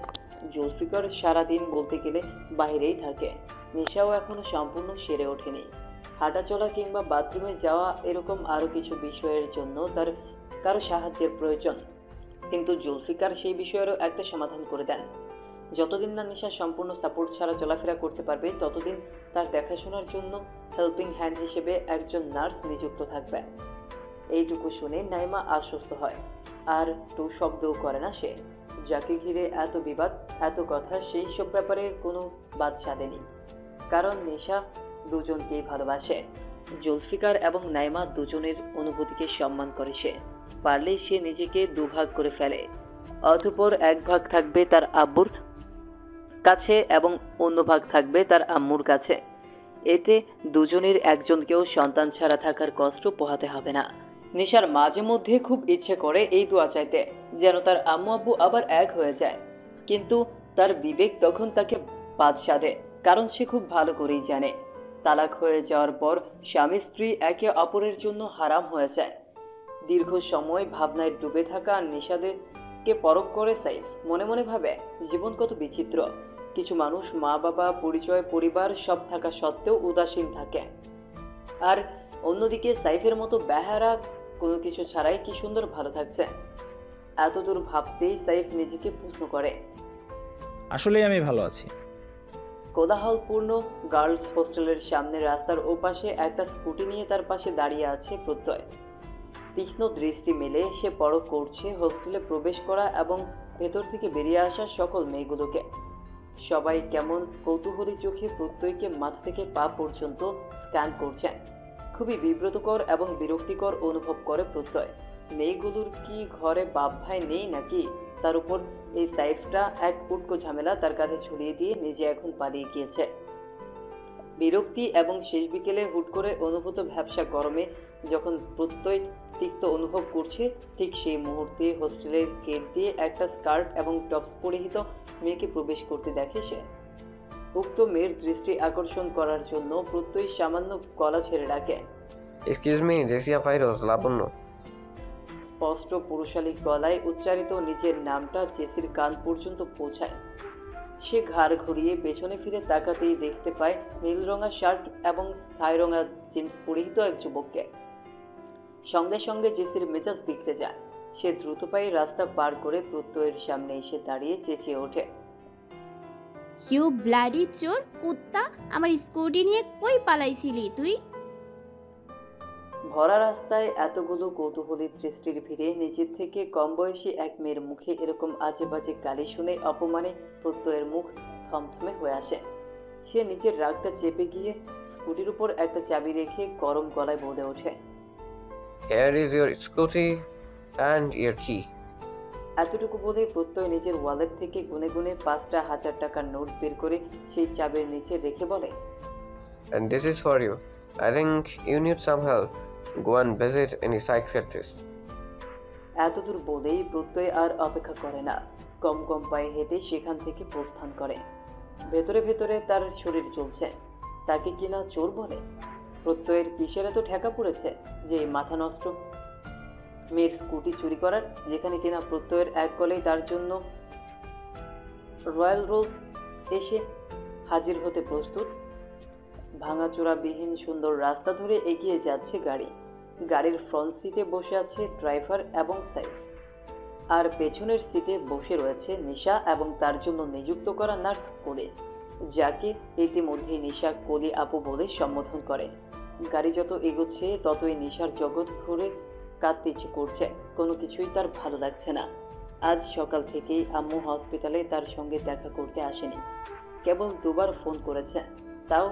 জুলফিকার সারাদিন বলতে গেলে বাইরেই থাকে। নিশাও এখনো সম্পূর্ণ সেরে ওঠেনি। হাঁটাচলা কিংবা বাথরুমে যাওয়া এরকম আরও কিছু বিষয়ের জন্য তার কারো সাহায্যের প্রয়োজন, কিন্তু জুলফিকার সেই বিষয়েরও একটা সমাধান করে দেন। যতদিন না নিশা সম্পূর্ণ সাপোর্ট ছাড়া চলাফেরা করতে পারবে, ততদিন তার দেখাশোনার জন্য হেল্পিং হ্যান্ড হিসেবে একজন নার্স নিযুক্ত থাকবে। এইটুকু শুনে নাইমা আশ্বস্ত হয়, আর টু শব্দও করে না সে। যাকে ঘিরে এত বিবাদ, এত কথা, সেই সব ব্যাপারের কোনো বাদ সাধেনি, কারণ নিশা দুজনকেই ভালোবাসে। জুলফিকার এবং নাইমা দুজনের অনুভূতিকে সম্মান করে সে। পারলে সে নিজেকে দুভাগ করে ফেলে। অতঃপর এক ভাগ থাকবে তার আব্বুর কাছে এবং অন্য ভাগ থাকবে তার আম্মুর কাছে। এতে দুজনের একজনকেও সন্তান ছাড়া থাকার কষ্ট পোহাতে হবে না। নিশার মাঝে মধ্যে খুব ইচ্ছে করে এই দোয়া চাইতে, যেন তার আম্মু আব্বু আবার এক হয়ে যায়, কিন্তু তার বিবেক তখন তাকে বাদ সাধে, কারণ সে খুব ভালো করেই জানে তালাক হয়ে যাওয়ার পর স্বামী স্ত্রী একে অপরের জন্য হারাম হয়ে যায়। দীর্ঘ সময় ভাবনায় ডুবে থাকা নিশাদেরকে পরখ করে সাইফ মনে মনে ভাবে, জীবন কত বিচিত্র। কিছু মানুষ মা বাবা, পরিচয়, পরিবার সব থাকা সত্ত্বেও উদাসীন থাকে, আর অন্যদিকে সাইফের মতো বেহারা কোনো কিছু ছাড়াই কি সুন্দর ভালো থাকছে। এতদূর ভাবতেই সাইফ নিজেকে প্রশ্ন করে, আসলেই আমি ভালো আছি। কোলাহলপূর্ণ গার্লস হোস্টেলের সামনে রাস্তার ওপাশে একটা স্কুটি নিয়ে তার পাশে দাঁড়িয়ে আছে প্রত্যয়। তীক্ষ্ণ দৃষ্টি মেলে সে পরখ করছে হোস্টেলে প্রবেশ করা এবং ভেতর থেকে বেরিয়ে আসা সকল মেয়েগুলোকে। সবাই কেমন কৌতূহলী চোখে প্রত্যয়কে মাথা থেকে পা পর্যন্ত স্ক্যান করছেন। খুবই বিব্রতকর এবং বিরক্তিকর অনুভব করে প্রত্যয়। মেয়েগুলোর কি ঘরে বাপ ভাই নেই নাকি? তার উপর এই সাইফটা এক উটকো ঝামেলা তার কাঁধে ঝুলিয়ে দিয়ে নিজে এখন পালিয়ে গিয়েছে। বিরক্তি এবং শেষ বিকেলে হুট করে অনুভূত ভ্যাপসা গরমে যখন প্রত্যয় তিক্ত অনুভব করছে, ঠিক সেই মুহূর্তে হোস্টেলের গেট দিয়ে একটা স্কার্ট এবং টপস পরিহিত মেয়েকে প্রবেশ করতে দেখে সে। উক্ত মেয়ের দৃষ্টি আকর্ষণ করার জন্য প্রত্যয় সামান্য গলা ছেড়ে ডাকে, এক্সকিউজ মি, জেসিয়া ফাইরোজ, লাবণ্য। স্পষ্ট পুরুষালী গলায় উচ্চারিত নিজের নামটা জেসির কান পর্যন্ত পৌঁছায়। সে ঘাড় ঘুরিয়ে পেছনে ফিরে তাকাতেই দেখতে পায় নীলরঙা শার্ট এবং ছাইরঙা জিন্স পরিহিত এক যুবককে। সঙ্গে সঙ্গে জেসির মেজাজ বিগড়ে যায়। সে দ্রুত পায়ে রাস্তা পার করে প্রত্যয়ের সামনে এসে দাঁড়িয়ে চেঁচিয়ে ওঠে, ইউ ব্লাডি চোর কুত্তা, আমার স্কুটি নিয়ে কই পালাইছিলি তুই? ভরা রাস্তায় এতগুলো কৌতূহলী দৃষ্টির ভিড়ে নিজের থেকে কম বয়সী এক মেয়ের মুখে এরকম আজে বাজে গালি শুনে অপমানে প্রত্যয়ের মুখ থমথমে হয়ে আসে। সে নিজের রাগটা চেপে গিয়ে স্কুটির উপর একটা চাবি রেখে গরম গলায় বলে ওঠে, Here is your scooty and your key. এতটুকু বলে প্রত্যয় নিজের ওয়ালেট থেকে গুনে গুনে 5টা 1000 টাকার নোট বের করে সেই চাবির নিচে রেখে বলে, And this is for you. I think you need some help. Go and visit any psychiatrist. এতদূর বলেই প্রত্যয় আর অপেক্ষা করে না, কম কম পায়ে হেঁটে সেখান থেকে প্রস্থান করে। ভেতরে ভেতরে তার শরীর চলছে, তাকে কিনা চোর বলে। প্রত্যয়ের কিসের এত ঠেকা পড়েছে যে এই মাথা নষ্ট মেয়ের স্কুটি চুরি করার, যেখানে কিনা প্রত্যয়ের এক কলেই তার জন্য রয়্যাল রোজ এসে হাজির হতে প্রস্তুত। ভাঙাচোরাবিহীন সুন্দর রাস্তা ধরে এগিয়ে যাচ্ছে গাড়ি। গাড়ির ফ্রন্ট সিটে বসে আছে ড্রাইভার এবং সাইফ, আর পেছনের সিটে বসে রয়েছে নিশা এবং তার জন্য নিযুক্ত করা নার্স কোলে, যাকে ইতিমধ্যেই নিশা কোলি আপু বলে সম্বোধন করে। গাড়ি যত এগোচ্ছে ততই নিশার জগৎ ঘুরে কাঁদতে ইচ্ছে করছে। কোনো কিছুই তার ভালো লাগছে না। আজ সকাল থেকেই আম্মু হসপিটালে তার সঙ্গে দেখা করতে আসেনি, কেবল 2বার ফোন করেছে, তাও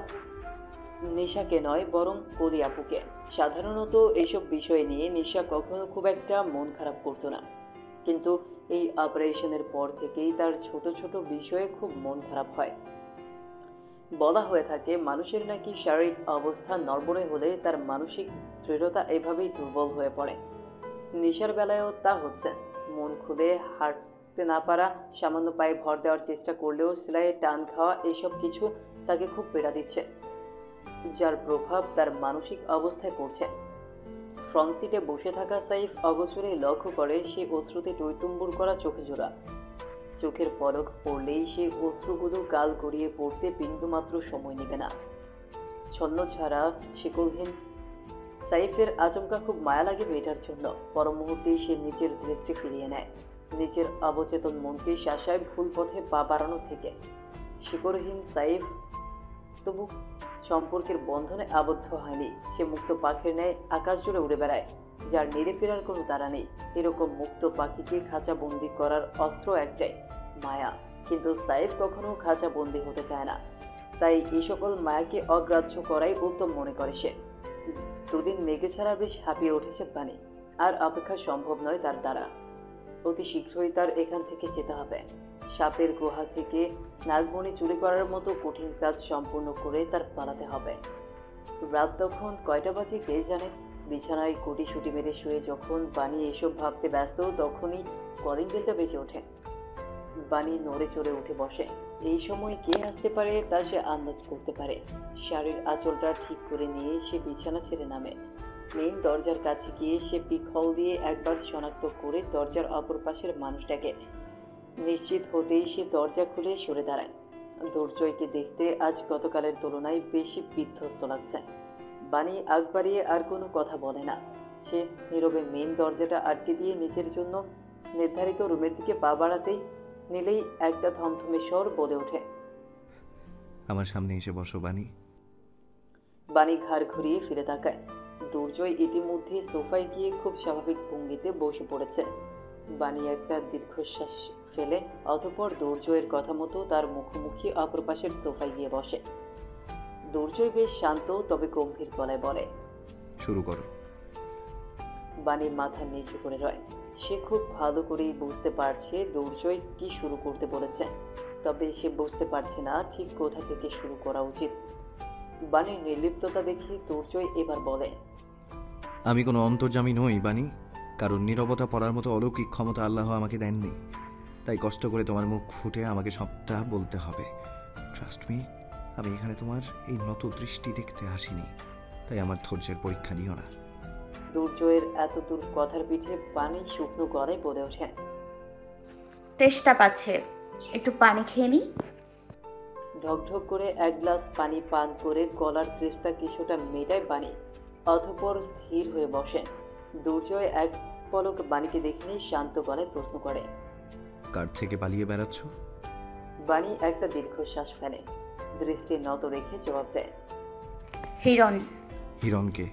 নিশাকে নয় বরং কোলি আপুকে। সাধারণত এইসব বিষয় নিয়ে নিশা কখনো খুব একটা মন খারাপ করতো না, কিন্তু এই অপারেশনের পর থেকেই তার ছোট ছোট বিষয়ে খুব মন খারাপ হয়। বলা হয়ে থাকে মানুষের নাকি শারীরিক অবস্থা নড়বড়ে হলে তার মানসিক দৃঢ়তা এভাবেই দুর্বল হয়ে পড়ে। নিশার বেলায়ও তা হচ্ছে। মন খুলে উঠতে না পারা, সামান্য পায়ে ভর দেওয়ার চেষ্টা করলেও সেলাইয়ে টান খাওয়া, এসব কিছু তাকে খুব পীড়া দিচ্ছে, যার প্রভাব তার মানসিক অবস্থায় পড়ছে। ফ্রন্ট সিটে বসে থাকা সাইফ অগোচরে লক্ষ্য করে সে অশ্রুতে টইটুম্বুর করা চোখে জোড়া। চোখের পলক পড়লেই সেই অশ্রুগুলো গাল গড়িয়ে পড়তে বিন্দুমাত্র সময় নেবে না। ছন্ন ছাড়া শিকলহীন সাইফের আচমকা খুব মায়া লাগে মেয়েটার জন্য। পর মুহূর্তেই সে নিজের দৃষ্টি ফিরিয়ে নেয় নিজের অবচেতন মনকে শাসায় ভুল পথে পা বাড়ানো থেকে। শিকড়হীন সাইফ তবু সম্পর্কের বন্ধনে আবদ্ধ হয়নি। সে মুক্ত পাখির ন্যায় আকাশ জুড়ে উড়ে বেড়ায়, যার নেড়ে ফেরার কোনো তাড়া নেই। এরকম মুক্ত পাখিকে খাঁচা বন্দি করার অস্ত্র একটাই, মায়া। কিন্তু সাইফ কখনো খাঁচা বন্দি হতে চায় না, তাই এই সকল মায়াকে অগ্রাহ্য করাই উত্তম মনে করে সে। দুদিন মেঘে ছাড়া বেশ হাঁপিয়ে উঠেছে পানি, আর অপেক্ষা সম্ভব নয় তার দ্বারা। অতি শীঘ্রই তার এখান থেকে যেতে হবে। সাপের গুহা থেকে নাগমণি চুরি করার মতো কঠিন কাজ সম্পূর্ণ করে তার পালাতে হবে। রাত তখন কয়টা বাজে কে জানে। বিছানায় কুটিসুটি মেরে শুয়ে যখন বানি এসব ভাবতে ব্যস্ত, তখনই কলিং বেলটা বেজে ওঠে। বানি নড়ে চড়ে উঠে বসে। এই সময় কে আসতে পারে তা সে আন্দাজ করতে পারে। শাড়ির আঁচলটা ঠিক করে নিয়ে সে বিছানা ছেড়ে নামে। মেইন দরজার কাছে গিয়ে সে পিকহল দিয়ে একবার শনাক্ত করে দরজার অপর পাশের মানুষটাকে। নিশ্চিত হতেই সে দরজা খুলে সরে দাঁড়ায়। দুর্জয়কে দেখতে আজ গতকালের তুলনায় বেশি বিধ্বস্ত লাগছে। বানি আগ বাড়িয়ে আর কোনো কথা বলে না। সে নীরবে মেইন দরজাটা আটকে দিয়ে নিজের জন্য নির্ধারিত রুমের দিকে পা বাড়াতেই নিলেই একটা থমথমে স্বর বলে ওঠে, আমার সামনে এসে বসো বানি। বানি ঘাড় ঘুরিয়ে ফিরে তাকায়। দুর্জয় ইতিমধ্যে সোফায় গিয়ে খুব স্বাভাবিক ভঙ্গিতে বসে পড়েছে। বানি একটা দীর্ঘশ্বাস ফেলে অতঃপর দুর্জয়ের কথা মতো তার মুখোমুখি অপর পাশের সোফায় গিয়ে বসে। দুর্জয় বেশ শান্ত তবে গম্ভীর গলায় বলে, শুরু করো। বানি মাথা নিচু করে রয়। সে খুব ভালো করেই বুঝতে পারছে দুর্জয় কি শুরু করতে বলেছে, তবে সে বুঝতে পারছে না ঠিক কোথা থেকে শুরু করা উচিত। বানির নির্লিপ্ততা দেখে দুর্জয় এবার বলে, আমি কোনো অন্তর্যামী নই বানি, কারণ নীরবতা পড়ার মতো অলৌকিক ক্ষমতা আল্লাহ আমাকে দেননি। তাই কষ্ট করে তোমার মুখ ফুটে আমাকে সবটা বলতে হবে। ট্রাস্ট মি, আমি এখানে তোমার এই নত দৃষ্টি দেখতে আসিনি, তাই আমার ধৈর্যের পরীক্ষা নিও না। দুর্জয়ের এত দূর কথার পিঠে পানি শুকনো গলায় বলে ওঠে, তেষ্টা পাচ্ছে, একটু পানি খেয়ে নি। ঢকঢক করে এক গ্লাস পানি পান করে গলার তৃষ্ণা কিছুটা মেটায় বানি। অতঃপর স্থির হয়ে বসে। দুর্জয় এক পলক বাণীকে দেখেই শান্ত গলায় প্রশ্ন করে, কার থেকে পালিয়ে বেড়াচ্ছ? বাণী একটা দীর্ঘশ্বাস ফেলে, দৃষ্টি নত রেখে জবাব দেয়, হিরণ। হিরণকে?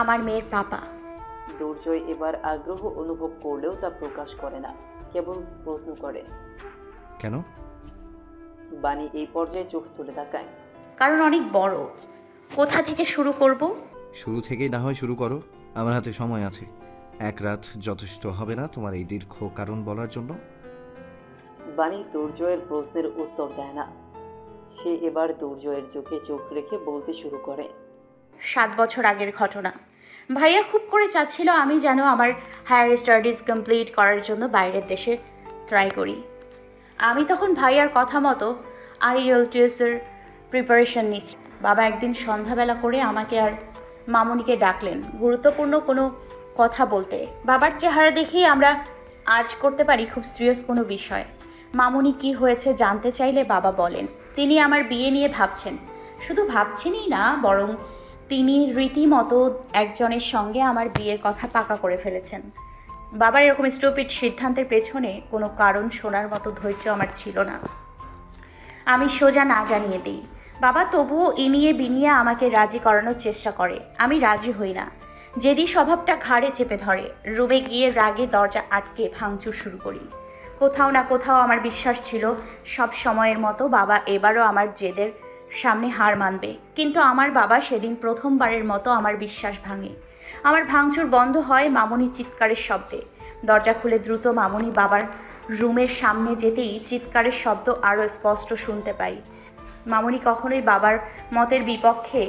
আমার মেয়ের পাপা। দুর্জয় এবার আগ্রহ অনুভব করলেও তা প্রকাশ করে না, কেবল প্রশ্ন করে, কেন? বাণী এই পর্যায়ে চোখ তুলে তাকায়। কারণ অনেক বড়। কোথা থেকে শুরু করব? শুরু থেকেই না হয় শুরু করো, আমার হাতে সময় আছে। এক রাত যথেষ্ট হবে না তোমার এই দীর্ঘ কারণ বলার জন্য? বাণী দুর্জয়ের প্রশ্নের উত্তর দেয় না। সে এবার দুর্জয়ের চোখে চোখ রেখে বলতে শুরু করে, 7 বছর আগের ঘটনা। ভাইয়া খুব করে চাচ্ছিল আমি যেন আমার হায়ার স্টাডিজ কমপ্লিট করার জন্য বাইরের দেশে ট্রাই করি। আমি তখন ভাইয়ার কথা মতো IELTS এর প্রিপারেশন নিচ্ছি। বাবা একদিন সন্ধ্যাবেলা করে আমাকে আর মামুনিকে ডাকলেন গুরুত্বপূর্ণ কোনো কথা বলতে। বাবার চেহারা দেখেই আমরা আজ করতে পারি খুব সিরিয়াস কোনো বিষয়। মামুনি কি হয়েছে জানতে চাইলে বাবা বলেন তিনি আমার বিয়ে নিয়ে ভাবছেন। শুধু ভাবছেনই না, বরং তিনি রীতিমতো একজনের সঙ্গে আমার বিয়ের কথা পাকা করে ফেলেছেন। বাবার এরকম স্টুপিড সিদ্ধান্তের পেছনে কোনো কারণ শোনার মতো ধৈর্য আমার ছিল না। আমি সোজা না জানিয়ে দিই। বাবা তবুও ইনিয়ে বিনিয়ে আমাকে রাজি করানোর চেষ্টা করে। আমি রাজি হই না। জেদি স্বভাবটা ঘাড়ে চেপে ধরে। রুমে গিয়ে রাগে দরজা আটকে ভাঙচুর শুরু করি। কোথাও না কোথাও আমার বিশ্বাস ছিল সব সময়ের মতো বাবা এবারও আমার জেদের সামনে হার মানবে। কিন্তু আমার বাবা সেদিন প্রথমবারের মতো আমার বিশ্বাস ভাঙে। আমার ভাঙচুর বন্ধ হয় মামুনি চিৎকারের শব্দে। দরজা খুলে দ্রুত মামুনি বাবার রুমের সামনে যেতেই চিৎকারের শব্দ আরও স্পষ্ট শুনতে পাই। মামুনি কখনোই বাবার মতের বিপক্ষে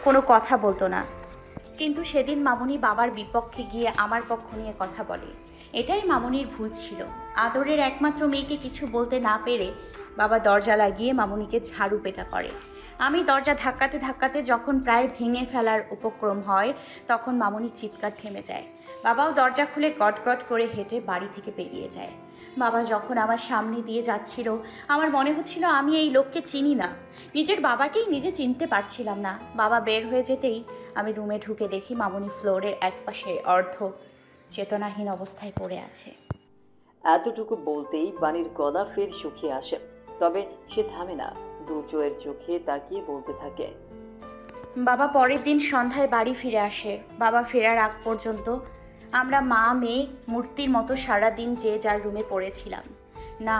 কোনো কথা বলতো না, কিন্তু সেদিন মামুনি বাবার বিপক্ষে গিয়ে আমার পক্ষ নিয়ে কথা বলে। এটাই মামুনির ভুল ছিল। আদরের একমাত্র মেয়েকে কিছু বলতে না পেরে বাবা দরজা লাগিয়ে মামুনিকে ঝাড়ু পেটা করে। আমি দরজা ধাক্কাতে ধাক্কাতে যখন প্রায় ভেঙে ফেলার উপক্রম হয় তখন মামুনির চিৎকার থেমে যায়। বাবাও দরজা খুলে গটগট করে হেঁটে বাড়ি থেকে বেরিয়ে যায়। বাবা যখন আমার সামনে দিয়ে যাচ্ছিল আমার মনে হচ্ছিল আমি এই লোককে চিনি না, নিজের বাবাকেই নিজে চিনতে পারছিলাম না। বাবা বের হয়ে যেতেই আমি রুমে ঢুকে দেখি মামুনি ফ্লোরের একপাশে অর্ধ চেতনাহীন অবস্থায় পড়ে আছে। এতটুকু বলতেই বাণীর গলা ফের শুকিয়ে আসে, তবে সে থামে না, দুর্জয়ের চোখে তাকিয়ে বলতে থাকে। বাবা পরের দিন সন্ধ্যায় বাড়ি ফিরে আসে। বাবা ফেরার আগ পর্যন্ত আমরা মা মেয়ে মূর্তির মতো সারাদিন যে যার রুমে পড়েছিলাম। না,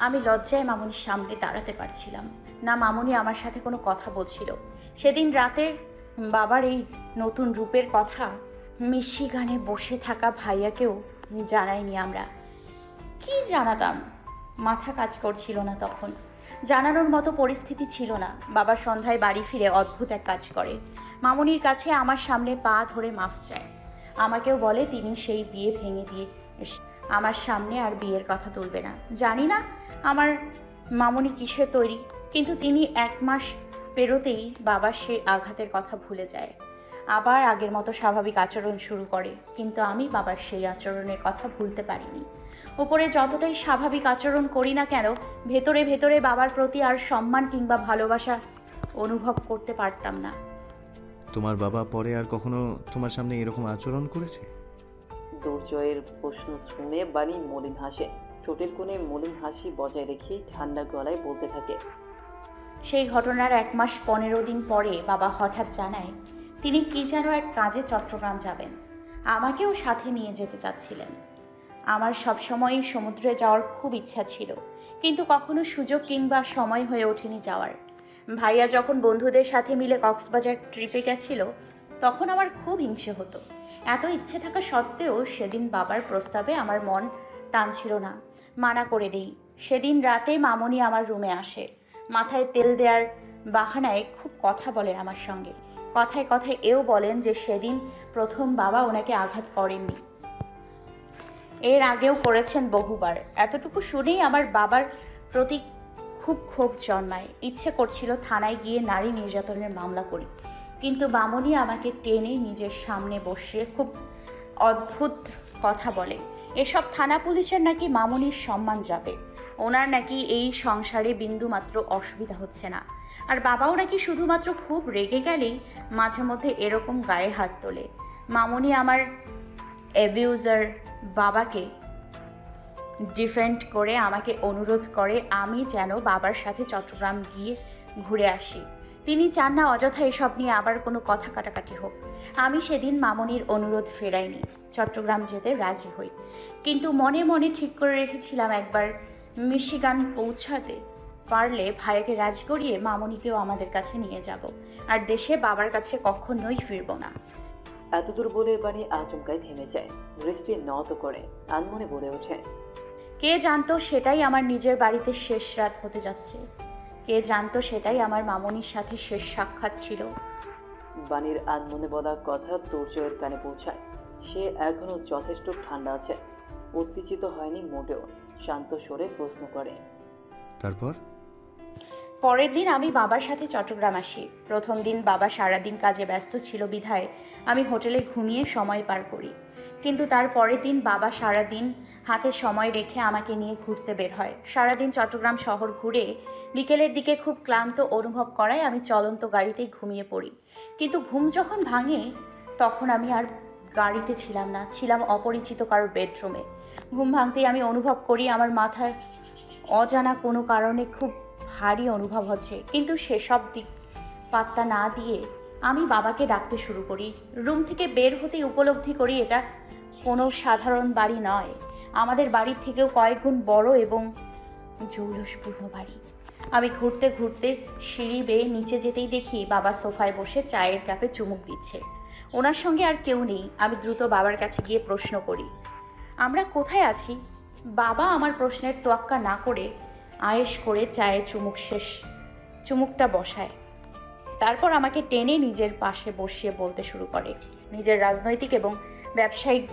আমি লজ্জায় মামুনির সামনে দাঁড়াতে পারছিলাম না। মামুনি আমার সাথে কোনো কথা বলছিল। সেদিন রাতে বাবার এই নতুন রূপের কথা মিশিগানে বসে থাকা ভাইয়াকেও জানাইনি আমরা। কি জানাতাম? মাথা কাজ করছিল না তখন, জানানোর মতো পরিস্থিতি ছিল না। বাবা সন্ধ্যায় বাড়ি ফিরে অদ্ভুত এক কাজ করে, মামুনির কাছে আমার সামনে পা ধরে মাফ চায়। আমাকেও বলে তিনি সেই বিয়ে ভেঙে দিয়ে আমার সামনে আর বিয়ের কথা তুলবে না। জানি না আমার মামুনি কিসে তৈরি, কিন্তু তিনি 1 মাস পেরোতেই বাবার সেই আঘাতের কথা ভুলে যায়, আবার আগের মতো স্বাভাবিক আচরণ শুরু করে। কিন্তু আমি বাবার সেই আচরণের কথা ভুলতে পারিনি। উপরে যতটাই স্বাভাবিক আচরণ করি না কেন, ভেতরে ভেতরে বাবার প্রতি আর সম্মান কিংবা ভালোবাসা অনুভব করতে পারতাম না। তোমার বাবা পরে আর কখনো তোমার সামনে এরকম আচরণ করেছে? দুর্জয়ের প্রশ্ন শুনে বাণী মলিন হাসে, ঠোঁটের কোণে মলিন হাসি বজায় রেখে ঠান্ডা গলায় বলতে থাকে। সেই ঘটনার 1 মাস 15 দিন পরে বাবা হঠাৎ জানায় তিনি কি যেন এক কাজে চট্টগ্রাম যাবেন। আমাকেও সাথে নিয়ে যেতে চাচ্ছিলেন। আমার সবসময়ই সমুদ্রে যাওয়ার খুব ইচ্ছা ছিল, কিন্তু কখনো সুযোগ কিংবা সময় হয়ে ওঠেনি যাওয়ার। ভাইয়া যখন বন্ধুদের সাথে মিলে কক্সবাজার ট্রিপে গেছিল তখন আমার খুব হিংসে হতো। এত ইচ্ছে থাকা সত্ত্বেও সেদিন বাবার প্রস্তাবে আমার মন টানছিল না, মানা করে দেই। সেদিন রাতে মামুনি আমার রুমে আসে, মাথায় তেল দেওয়ার বাহানায় খুব কথা বলেন আমার সঙ্গে। কথায় কথায় এও বলেন যে সেদিন প্রথম বাবা ওনাকে আঘাত করেননি, এর আগেও করেছেন বহুবার। এতটুকু শুনেই আমার বাবার প্রতি খুব ক্ষোভ জন্মায়। ইচ্ছে করছিল থানায় গিয়ে নারী নির্যাতনের মামলা করি, কিন্তু মামুনি আমাকে টেনে নিজের সামনে বসিয়ে খুব অদ্ভুত কথা বলে। এসব থানা পুলিশের নাকি মামুনির সম্মান যাবে, ওনার নাকি এই সংসারে বিন্দুমাত্র অসুবিধা হচ্ছে না। আর বাবাও নাকি শুধুমাত্র খুব রেগে গেলেই মাঝে মধ্যে এরকম গায়ে হাত তোলে। মামুনি আমার অ্যাবিউজার বাবাকে ডিফেন্ড করে আমাকে অনুরোধ করে আমি যেন বাবার সাথে চট্টগ্রাম গিয়ে ঘুরে আসি। তিনি চান না অযথা এসব নিয়ে আবার কোনো কথা কাটাকাটি হোক। আমি সেদিন মামুনির অনুরোধ ফেরাইনি, চট্টগ্রাম যেতে রাজি হই। কিন্তু মনে মনে ঠিক করে রেখেছিলাম একবার মিশিগান পৌঁছাতে পারলে ভাইয়াকে রাজি করিয়ে মামুনিকেও আমাদের কাছে নিয়ে যাব, আর দেশে বাবার কাছে কখনোই ফিরব না। এতদূর বলে বাণী আচমকায় থেমে যায়, দৃষ্টি নত করে আনমনে বলে ওঠে। কে জানতো সেটাই আমার নিজের বাড়িতে শেষ রাত হতে যাচ্ছে, কে জানতো সেটাই আমার মামুনির সাথে শেষ সাক্ষাৎ ছিল। বাণীর আনমনে বলা কথা দুর্জয়ের কানে পৌঁছায়। সে এখনো যথেষ্ট ঠান্ডা আছে, উত্তেজিত হয়নি মোটেও। শান্ত স্বরে প্রশ্ন করে, তারপর? পরের দিন আমি বাবার সাথে চট্টগ্রাম আসি। প্রথম দিন বাবা সারাদিন কাজে ব্যস্ত ছিল বিধায় আমি হোটেলে ঘুমিয়ে সময় পার করি। কিন্তু তার পরের দিন বাবা সারাদিন হাতে সময় রেখে আমাকে নিয়ে ঘুরতে বের হয়। সারাদিন চট্টগ্রাম শহর ঘুরে বিকেলের দিকে খুব ক্লান্ত অনুভব করায় আমি চলন্ত গাড়িতেই ঘুমিয়ে পড়ি। কিন্তু ঘুম যখন ভাঙে তখন আমি আর গাড়িতে ছিলাম না, ছিলাম অপরিচিত কারোর বেডরুমে। ঘুম ভাঙতেই আমি অনুভব করি আমার মাথায় অজানা কোনো কারণে খুব ভারী অনুভব হচ্ছে, কিন্তু সেসব দিক পাত্তা না দিয়ে আমি বাবাকে ডাকতে শুরু করি। রুম থেকে বের হতেই উপলব্ধি করি এটা কোনো সাধারণ বাড়ি নয়, আমাদের বাড়ির থেকেও কয়েক গুণ বড় এবং জৌলসপূর্ণ বাড়ি। আমি ঘুরতে ঘুরতে সিঁড়ি বেয়ে নিচে যেতেই দেখি বাবা সোফায় বসে চায়ের কাপে চুমুক দিচ্ছে। ওনার সঙ্গে আর কেউ নেই। আমি দ্রুত বাবার কাছে গিয়ে প্রশ্ন করি, আমরা কোথায় আছি? বাবা আমার প্রশ্নের তোয়াক্কা না করে আয়েশ করে চায়ে চুমুকটা বসায়। তারপর আমাকে টেনে নিজের পাশে বসিয়ে বলতে শুরু করে নিজের রাজনৈতিক এবং ব্যবসায়িক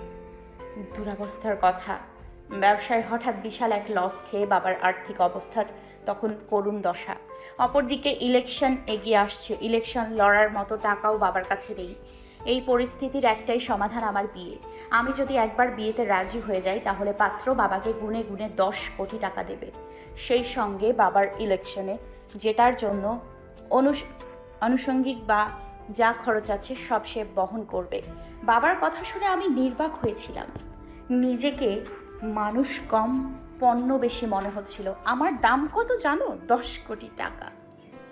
দুরবস্থার কথা। ব্যবসায় হঠাৎ বিশাল এক লস খেয়ে বাবার আর্থিক অবস্থার তখন করুণ দশা। অপরদিকে ইলেকশন এগিয়ে আসছে, ইলেকশন লড়ার মতো টাকাও বাবার কাছে নেই। এই পরিস্থিতির একটাই সমাধান, আমার বিয়ে। আমি যদি একবার বিয়েতে রাজি হয়ে যাই তাহলে পাত্র বাবাকে গুনে গুনে 10 কোটি টাকা দেবে। সেই সঙ্গে বাবার ইলেকশনে জেতার জন্য আনুষঙ্গিক বা যা খরচ আছে সব সে বহন করবে। বাবার কথা শুনে আমি নির্বাক হয়েছিলাম। নিজেকে মানুষ কম, পণ্য বেশি মনে হচ্ছিল। আমার দাম কত জানো? 10 কোটি টাকা।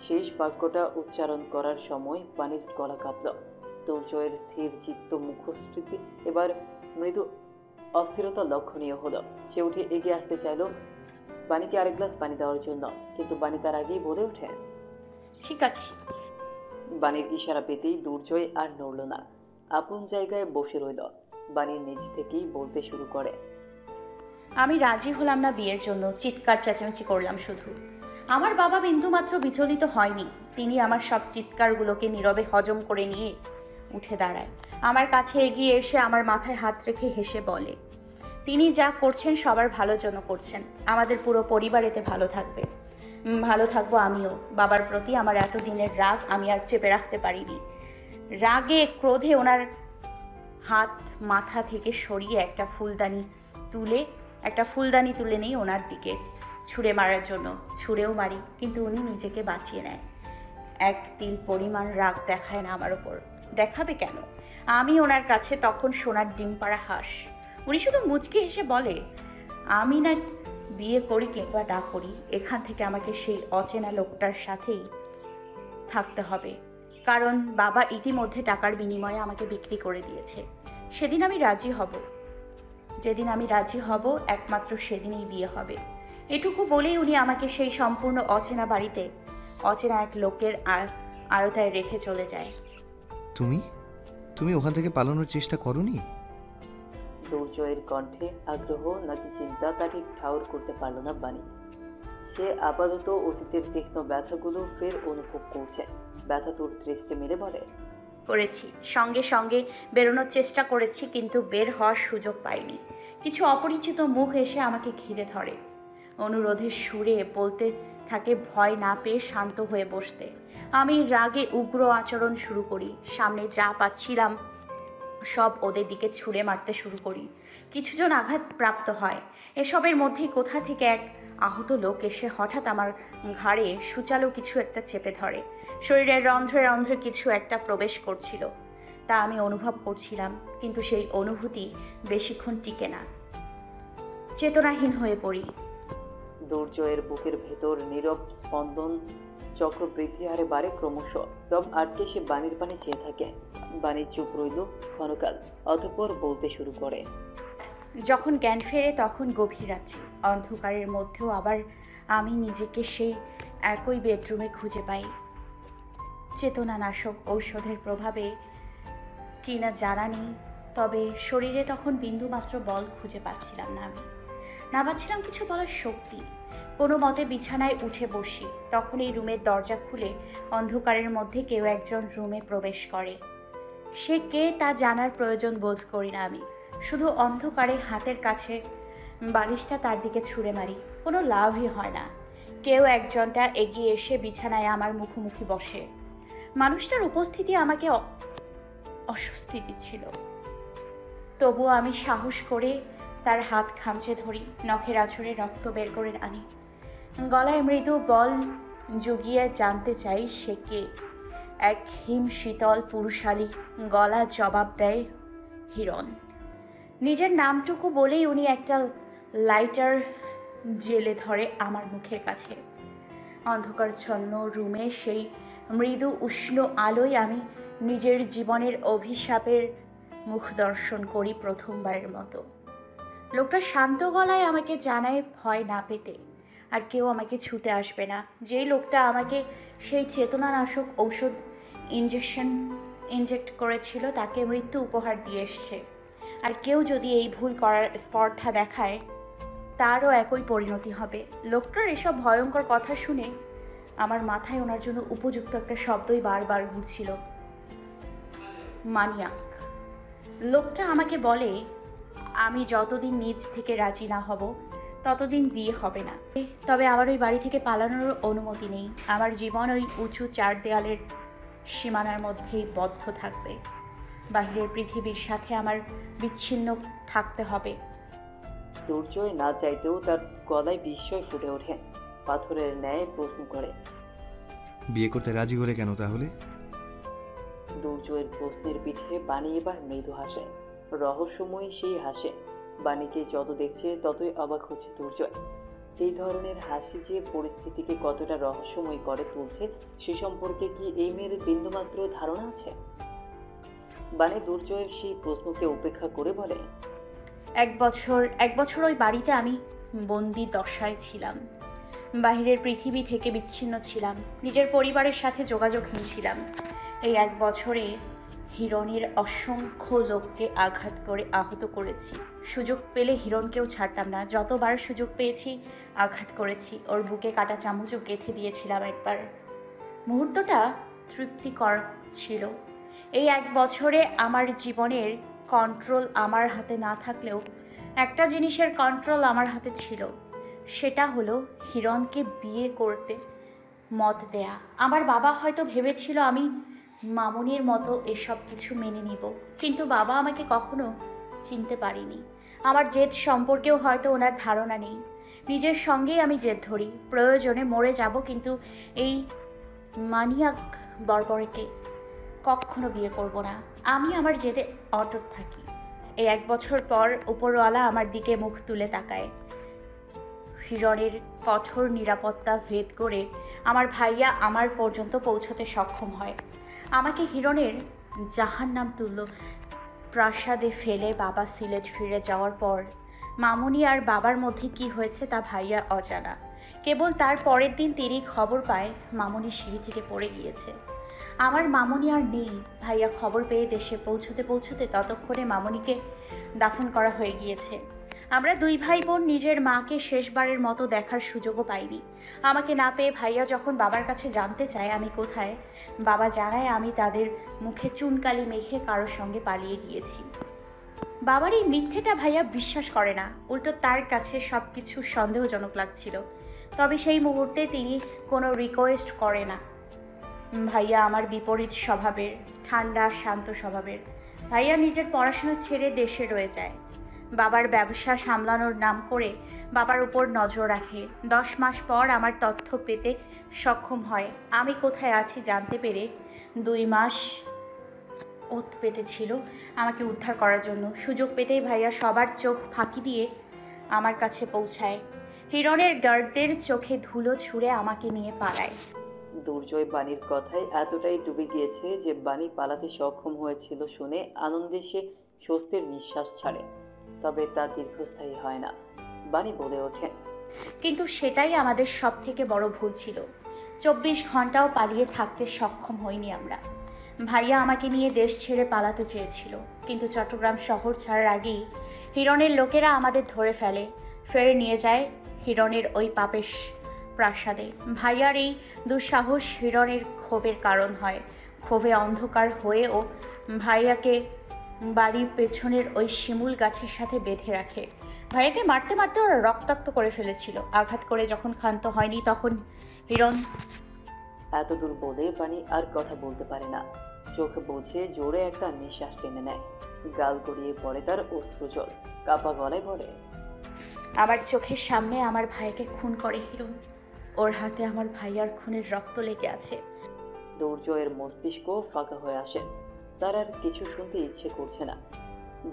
শেষ বাক্যটা উচ্চারণ করার সময় পানির গলা কাঁপল। দুর্জয়ের স্থির চিত্ত মুখস্মৃতি এবার মৃদু অস্থিরতা লক্ষণীয় হলো। সে উঠে এগিয়ে আসতে চাইল বাণীকে আরেক গ্লাস পানি দেওয়ার জন্য, কিন্তু বাণী তার আগেই বলে ওঠে, ঠিক আছে। বাণীর ইশারা পেতেই দুর্জয় আর নড়ল না, আপন জায়গায় বসে রইল। বাণীর নিজ থেকেই বলতে শুরু করে, আমি রাজি হলাম না বিয়ের জন্য। চিৎকার চেঁচামেচি করলাম শুধু। আমার বাবা বিন্দুমাত্র বিচলিত হয়নি। তিনি আমার সব চিৎকারগুলোকে নীরবে হজম করে নিয়ে উঠে দাঁড়ায়। আমার কাছে এগিয়ে এসে আমার মাথায় হাত রেখে হেসে বলে, তিনি যা করছেন সবার ভালোর জন্য করছেন। আমাদের পুরো পরিবার এতে ভালো থাকবে, ভালো থাকবো আমিও। বাবার প্রতি আমার এতদিনের রাগ আমি আর চেপে রাখতে পারিনি। রাগে ক্রোধে ওনার হাত মাথা থেকে সরিয়ে একটা ফুলদানি তুলে নেই ওনার দিকে ছুঁড়ে মারার জন্য। ছুঁড়েও মারি, কিন্তু উনি নিজেকে বাঁচিয়ে নেয়। এক তিল পরিমাণ রাগ দেখায় না আমার ওপর। দেখাবে কেন? আমি ওনার কাছে তখন সোনার ডিম পাড়া হাঁস। উনি শুধু মুচকি হেসে বলে, আমি না বিয়ে করি কিংবা না করি, এখান থেকে আমাকে সেই অচেনা লোকটার সাথেই থাকতে হবে। কারণ বাবা ইতিমধ্যে টাকার বিনিময়ে আমাকে বিক্রি করে দিয়েছে। সেদিন আমি রাজি হব, যেদিন আমি রাজি হব একমাত্র সেদিনই বিয়ে হবে। এটুকু বলেই উনি আমাকে সেই সম্পূর্ণ অচেনা বাড়িতে অচেনা এক লোকের আয়তায় রেখে চলে যায়। তুমি ওখান থেকে পালানোর চেষ্টা করোনি? দুর্জয়ের কণ্ঠে আগ্রহ নাকি চিন্তা তা ঠিক ঠাউর করতে পারল না বাণী। সে আপাতত অতীতের তীক্ষ্ণ ব্যথাগুলো ফের অনুভব করছে। ব্যথা তোর দৃষ্টি মেলে বলে, করেছি, সঙ্গে সঙ্গে বেরোনোর চেষ্টা করেছি, কিন্তু বের হওয়ার সুযোগ পাইনি। কিছু অপরিচিত মুখ এসে আমাকে ঘিরে ধরে। অনুরোধের সুরে বলতে থাকে ভয় না পেয়ে শান্ত হয়ে বসতে। আমি রাগে উগ্র আচরণ শুরু করি। সামনে যা পাচ্ছিলাম সব ওদের দিকে ছুঁড়ে মারতে শুরু করি। কিছুজন আঘাতপ্রাপ্ত হয়। এসবের মধ্যেই কোথা থেকে এক আহত লোক এসে হঠাৎ আমার ঘাড়ে সূচালো কিছু একটা চেপে ধরে। শরীরের রন্ধ্রে রন্ধ্রে কিছু একটা প্রবেশ করছিল, তা আমি অনুভব করছিলাম, কিন্তু সেই অনুভূতি বেশিক্ষণ টিকে না। চেতনাহীন হয়ে পড়ি। দুর্জয়ের বুকের ভেতর নীরব স্পন্দন চক্র বৃদ্ধি হারে বাড়ে ক্রমশ। দম আটকে সে বাণীর পানে চেয়ে থাকে। বাণী চুপ রইল ক্ষণকাল, অতঃপর বলতে শুরু করে, যখন জ্ঞান ফেরে তখন গভীর রাত্রি। অন্ধকারের মধ্যেও আবার আমি নিজেকে সেই একই বেডরুমে খুঁজে পাই। চেতনানাশক ঔষধের প্রভাবে কিনা জানা নেই, তবে শরীরে তখন বিন্দুমাত্র বল খুঁজে পাচ্ছিলাম না। না পাচ্ছিলাম কিছু বলার শক্তি। কোনো মতে বিছানায় উঠে বসি। তখন এই রুমের দরজা খুলে অন্ধকারের মধ্যে কেউ একজন রুমে প্রবেশ করে। সে কে তা জানার প্রয়োজন বোধ করি না আমি। শুধু অন্ধকারে হাতের কাছে বালিশটা তার দিকে ছুঁড়ে মারি। কোনো লাভই হয় না। কেউ একজনটা এগিয়ে এসে বিছানায় আমার মুখোমুখি বসে। মানুষটার উপস্থিতি আমাকে অস্বস্তি দিচ্ছিল, তবুও আমি সাহস করে তার হাত খামচে ধরি। নখের আঁচড়ে রক্ত বের করে আনি। গলায় মৃদু বল জুগিয়ে জানতে চাই সে কে। এক হিম শীতল পুরুষালী গলা জবাব দেয়, হিরণ। নিজের নামটুকু বলেই উনি একটা লাইটার জেলে ধরে আমার মুখের কাছে। অন্ধকারচ্ছন্ন রুমে সেই মৃদু উষ্ণ আলোয় আমি নিজের জীবনের অভিশাপের মুখ দর্শন করি প্রথমবারের মতো। লোকটা শান্ত গলায় আমাকে জানায় ভয় না পেতে, আর কেউ আমাকে ছুতে আসবে না। যেই লোকটা আমাকে সেই চেতনানাশক ঔষধ ইনজেক্ট করেছিল তাকে মৃত্যু উপহার দিয়ে এসছে। আর কেউ যদি এই ভুল করার স্পর্ধা দেখায় তারও একই পরিণতি হবে। লোকটার এসব ভয়ঙ্কর কথা শুনে আমার মাথায় ওনার জন্য উপযুক্ত একটা শব্দই বারবার ঘুরছিল, মানিয়াক। লোকটা আমাকে বলে, আমি যতদিন নিজ থেকে রাজি না হব ততদিন বিয়ে হবে না। তবে আমার ওই বাড়ি থেকে পালানোর অনুমতি নেই। আমার জীবন ওই উঁচু 4 দেয়ালের সীমানার মধ্যেই বদ্ধ থাকবে। বাহিরের পৃথিবীর সাথে আমার বিচ্ছিন্ন থাকতে হবে। দুর্জয় না চাইতেও তার গলায় বিস্ময় ফুটে ওঠে। পাথরের ন্যায় প্রশ্ন করে, বিয়ে করতে রাজি হলে কেন তাহলে? দুর্জয়ের প্রশ্নের পিঠে বাণী এবার মৃদু হাসে, রহস্যময়ী সেই হাসে। বাণীকে যত দেখছে ততই অবাক হচ্ছে দুর্জয়। এই ধরনের হাসি যে পরিস্থিতিকে কতটা রহস্যময় করে তুলছে সে সম্পর্কে কি এই মেয়ের বিন্দুমাত্র ধারণা আছে? বাণী দুর্জয়ের সেই প্রশ্নকে উপেক্ষা করে বলে, এক বছর ওই বাড়িতে আমি বন্দি দশায় ছিলাম। বাহিরের পৃথিবী থেকে বিচ্ছিন্ন ছিলাম, নিজের পরিবারের সাথে যোগাযোগহীন ছিলাম। এই 1 বছরে হিরণের অসংখ্য লোককে আঘাত করে আহত করেছি। সুযোগ পেলে হিরণকেও ছাড়তাম না। যতবার সুযোগ পেয়েছি আঘাত করেছি। ওর বুকে কাটা চামচও গেঁথে দিয়েছিলাম একবার। মুহূর্তটা তৃপ্তিকর ছিল। এই 1 বছরে আমার জীবনের কন্ট্রোল আমার হাতে না থাকলেও একটা জিনিসের কন্ট্রোল আমার হাতে ছিল, সেটা হলো হিরণকে বিয়ে করতে মত দেয়া। আমার বাবা হয়তো ভেবেছিল আমি মামুনির মতো এসব কিছু মেনে নিব, কিন্তু বাবা আমাকে কখনো চিনতে পারিনি। আমার জেদ সম্পর্কেও হয়তো ওনার ধারণা নেই। নিজের সঙ্গেই আমি জেদ ধরি, প্রয়োজনে মরে যাব, কিন্তু এই মানিয়াক বর্বরকে কখনো বিয়ে করব না। আমি আমার জেদে অটুট থাকি। এই 1 বছর পর উপরওয়ালা আমার দিকে মুখ তুলে তাকায়। হিরণের কঠোর নিরাপত্তা ভেদ করে আমার ভাইয়া আমার পর্যন্ত পৌঁছতে সক্ষম হয়। আমাকে হিরণের জাহান্নাম তুল্য প্রাসাদে ফেলে বাবা সিলেট ফিরে যাওয়ার পর মামুনি আর বাবার মধ্যে কি হয়েছে তা ভাইয়া অজানা। কেবল তার পরের দিন তিনি খবর পায় মামুনি সিঁড়ি থেকে পড়ে গিয়েছে। আমার মামুনি আর নেই। ভাইয়া খবর পেয়ে দেশে পৌঁছতে পৌঁছতে ততক্ষণে মামুনিকে দাফন করা হয়ে গিয়েছে। আমরা 2 ভাই বোন নিজের মাকে শেষবারের মতো দেখার সুযোগও পাইনি। আমাকে না পেয়ে ভাইয়া যখন বাবার কাছে জানতে চায় আমি কোথায়, বাবা জানায় আমি তাদের মুখে চুনকালি মেখে কারোর সঙ্গে পালিয়ে গিয়েছি। বাবার এই মিথ্যেটা ভাইয়া বিশ্বাস করে না, উল্টো তার কাছে সব কিছু সন্দেহজনক লাগছিল। তবে সেই মুহূর্তে তিনি কোনো রিকোয়েস্ট করে না। ভাইয়া আমার বিপরীত স্বভাবের, ঠান্ডা শান্ত স্বভাবের। ভাইয়া নিজের পড়াশোনা ছেড়ে দেশে রয়ে যায়। বাবার ব্যবসা সামলানোর নাম করে বাবার উপর নজর রাখে। 10 মাস পর আমার তথ্য পেতে সক্ষম হয়। আমি কোথায় আছি জানতে পেরে 2 মাস ওত পেতেছিল আমাকে উদ্ধার করার জন্য। সুযোগ পেতেই ভাইয়া সবার চোখ ফাঁকি দিয়ে আমার কাছে পৌঁছায়। হিরণের গার্ডদের চোখে ধুলো ছুঁড়ে আমাকে নিয়ে পালায়। দুর্জয় বাণীর কথায় এতটাই ডুবে গিয়েছে যে বাণী পালাতে সক্ষম হয়েছিল শুনে আনন্দে সে স্বস্তির নিঃশ্বাস ছাড়ে। তবে তা দীর্ঘস্থায়ী হয় না। বাণী বলে ওঠে, কিন্তু সেটাই আমাদের সব থেকে বড় ভুল ছিল। 24 ঘন্টাও পালিয়ে থাকতে সক্ষম হইনি আমরা। ভাইয়া আমাকে নিয়ে দেশ ছেড়ে পালাতে চেয়েছিল, কিন্তু চট্টগ্রাম শহর ছাড়ার আগেই হিরণের লোকেরা আমাদের ধরে ফেলে, ফের নিয়ে যায় হিরণের ওই পাপেশ প্রাসাদে। ভাইয়ার এই দুঃসাহস হিরণের ক্ষোভের কারণ হয়। ক্ষোভে অন্ধকার হয়েও ভাইয়াকে বাড়ির পেছনের ওই শিমুল গাছের সাথে বেঁধে রাখে। ভাইয়াকে মারতে মারতে ওরা রক্তাক্ত করে ফেলেছিল। আঘাত করে যখন ক্ষান্ত হয়নি তখন হিরণ। এত দূর বলে বাণী আর কথা বলতে পারে না। চোখ বুঝে জোরে একটা নিঃশ্বাস টেনে নেয়। গাল গড়িয়ে পড়ে তার অশ্রুজল। কাপা গলায় বলে, আমার চোখের সামনে আমার ভাইকে খুন করে হিরণ। ওর হাতে আমার ভাইয়ার খুনের রক্ত লেগে আছে। দুর্জয়ের মস্তিষ্ক ফাঁকা হয়ে আসে। তার আর কিছু শুনতে ইচ্ছে করছে না।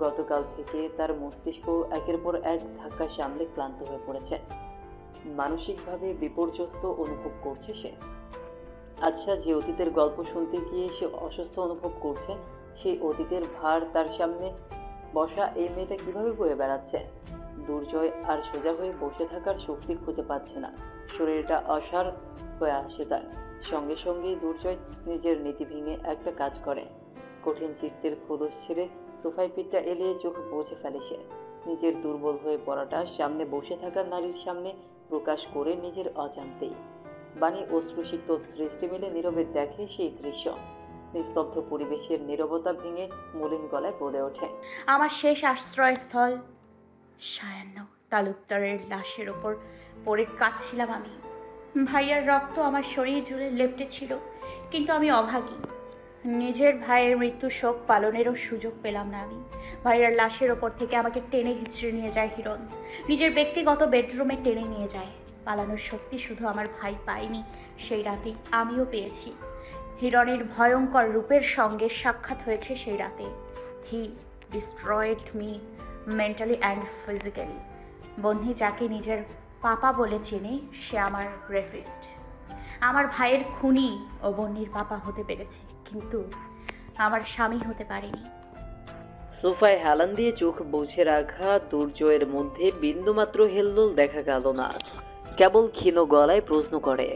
গতকাল থেকে তার মস্তিষ্ক একের পর এক ধাক্কা সামলে ক্লান্ত হয়ে পড়েছে। মানসিকভাবে বিপর্যস্ত অনুভব করছে সে। আচ্ছা, যে অতীতের গল্প শুনতে গিয়ে সে অসুস্থ অনুভব করছে, সেই অতীতের ভার তার সামনে বসা এই মেয়েটা কিভাবে বয়ে বেড়াচ্ছে? দুর্জয় আর সোজা হয়ে বসে থাকার শক্তি খুঁজে পাচ্ছে না। শরীরটা অসাড় হয়ে আসে তার। সঙ্গে সঙ্গেই দুর্জয় নিজের নীতি ভেঙে একটা কাজ করে। কঠিন চিত্তের খোলস ছেড়ে সোফায় পিঠটা এলিয়ে চোখ বুঝে ফেলে সে। নিজের দুর্বল হয়ে পড়াটা সামনে বসে থাকা নারীর সামনে প্রকাশ করে নিজের অজান্তেই। বাণী অশ্রুসিক্ত দৃষ্টি মেলে নীরবে দেখে সেই দৃশ্য। নিস্তব্ধ পরিবেশের নীরবতা ভেঙে মলিন গলায় বলে ওঠে, আমার শেষ আশ্রয়স্থল সায়ান্ন তালুকদারের লাশের ওপর পড়ে কাঁদছিলাম আমি। ভাইয়ার রক্ত আমার শরীর জুড়ে লেপ্টে ছিল, কিন্তু আমি অভাগী। নিজের ভাইয়ের মৃত্যু শোক পালনেরও সুযোগ পেলাম না আমি। ভাইয়ার লাশের ওপর থেকে আমাকে টেনে হিচড়ে নিয়ে যায় হিরণ, নিজের ব্যক্তিগত বেডরুমে টেনে নিয়ে যায়। পালানোর শক্তি শুধু আমার ভাই পায়নি, সেই রাতে আমিও পেয়েছি। হিরণের ভয়ঙ্কর রূপের সঙ্গে সাক্ষাৎ হয়েছে সেই রাতে। He destroyed me mentally and physically. বন্ধু যাকে নিজের পাপা বলে চেনে, সে আমার রেপিস্ট। আমার ভাইয়ের খুনি ও বন্নির পাপা হতে পেরেছে, কিন্তু আমার স্বামী হতে পারেনি। সোফায় হেলান দিয়ে চোখ বুঝে রাখা দুর্জয়ের মধ্যে বিন্দুমাত্র হেলদোল দেখা গেল না। কেবল ক্ষীণ গলায় প্রশ্ন করে,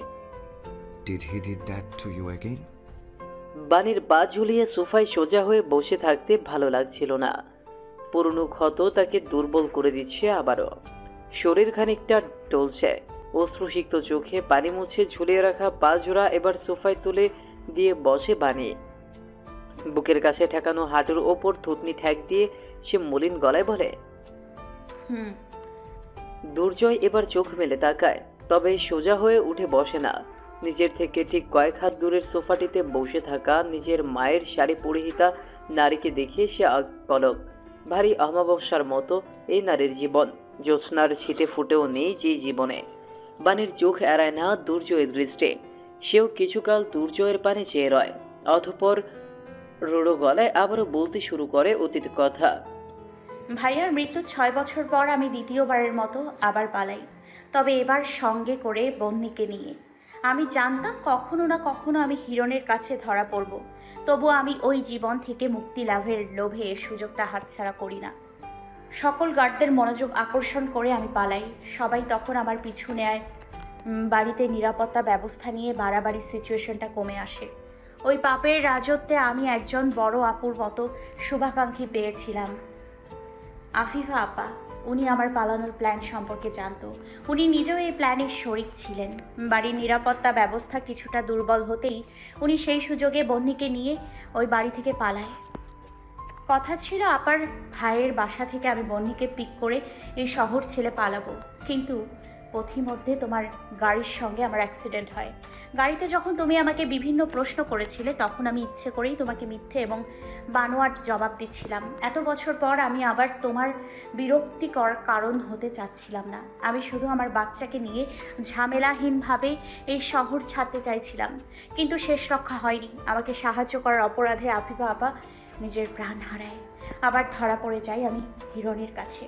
Did he did that to you again? বাণীর পা ঝুলিয়ে সোফায় সোজা হয়ে বসে থাকতে ভালো লাগছিল না। পুরনো ক্ষত তাকে দুর্বল করে দিচ্ছে আবারও। শরীর খানিকটা টলছে। অশ্রুসিক্ত চোখে পানি মুছে ঝুলিয়ে রাখা পা জোড়া এবার সোফায় তুলে দিয়ে বসে বাণী। বুকের কাছে ঠেকানো হাঁটুর ওপর থুতনি ঠেক দিয়ে সে মলিন গলায় বলে, দুর্জয় এবার চোখ মেলে তাকায়, তবে সোজা হয়ে উঠে বসে না। নিজের থেকে ঠিক কয়েক হাত দূরের সোফাটিতে বসে থাকা নিজের মায়ের শাড়ি পরিহিতা নারীকে দেখে সে পলক। ভারী অমাবস্যার মতো এই নারীর জীবন, জ্যোৎস্নার ছিটে ফুটেও নেই যে জীবনে। বাণীর চোখ এড়ায় না দুর্জয়ের দৃষ্টি। সেও কিছুকাল দুর্জয়ের পানে চেয়ে রয়, অতঃপর রোড়ো গলায় আবারও বলতে শুরু করে অতীত কথা। ভাইয়ার মৃত্যুর 6 বছর পর আমি দ্বিতীয়বারের মতো আবার পালাই, তবে এবার সঙ্গে করে বন্নিকে নিয়ে। আমি জানতাম কখনো না কখনো আমি হিরণের কাছে ধরা পড়ব, তবু আমি ওই জীবন থেকে মুক্তি লাভের লোভে সুযোগটা হাতছাড়া করি না। সকল গার্ডদের মনোযোগ আকর্ষণ করে আমি পালাই। সবাই তখন আমার পিছু নেয়। বাড়িতে নিরাপত্তা ব্যবস্থা নিয়ে বাড়াবাড়ি সিচুয়েশনটা কমে আসে। ওই পাপের রাজত্বে আমি একজন বড় আপুর মতো শুভাকাঙ্ক্ষী পেয়েছিলাম, আফিফা আপা। উনি আমার পালানোর প্ল্যান সম্পর্কে জানতো। উনি নিজেও এই প্ল্যানের শরিক ছিলেন। বাড়ির নিরাপত্তা ব্যবস্থা কিছুটা দুর্বল হতেই উনি সেই সুযোগে বন্নিকে নিয়ে ওই বাড়ি থেকে পালায়। কথা ছিল আপার ভাইয়ের বাসা থেকে আমি বন্নিকে পিক করে এই শহর ছেড়ে পালাবো, কিন্তু পথিমধ্যে তোমার গাড়ির সঙ্গে আমার অ্যাক্সিডেন্ট হয়। গাড়িতে যখন তুমি আমাকে বিভিন্ন প্রশ্ন করেছিলে, তখন আমি ইচ্ছে করেই তোমাকে মিথ্যে এবং বানোয়াট জবাব দিচ্ছিলাম। এত বছর পর আমি আবার তোমার বিরক্তিকর কারণ হতে চাচ্ছিলাম না। আমি শুধু আমার বাচ্চাকে নিয়ে ঝামেলাহীনভাবে এই শহর ছাড়তে চাইছিলাম, কিন্তু শেষ রক্ষা হয়নি। আমাকে সাহায্য করার অপরাধে আফিফা আপা নিজের প্রাণ হারায়। আবার ধরা পড়ে যাই আমি হিরণের কাছে।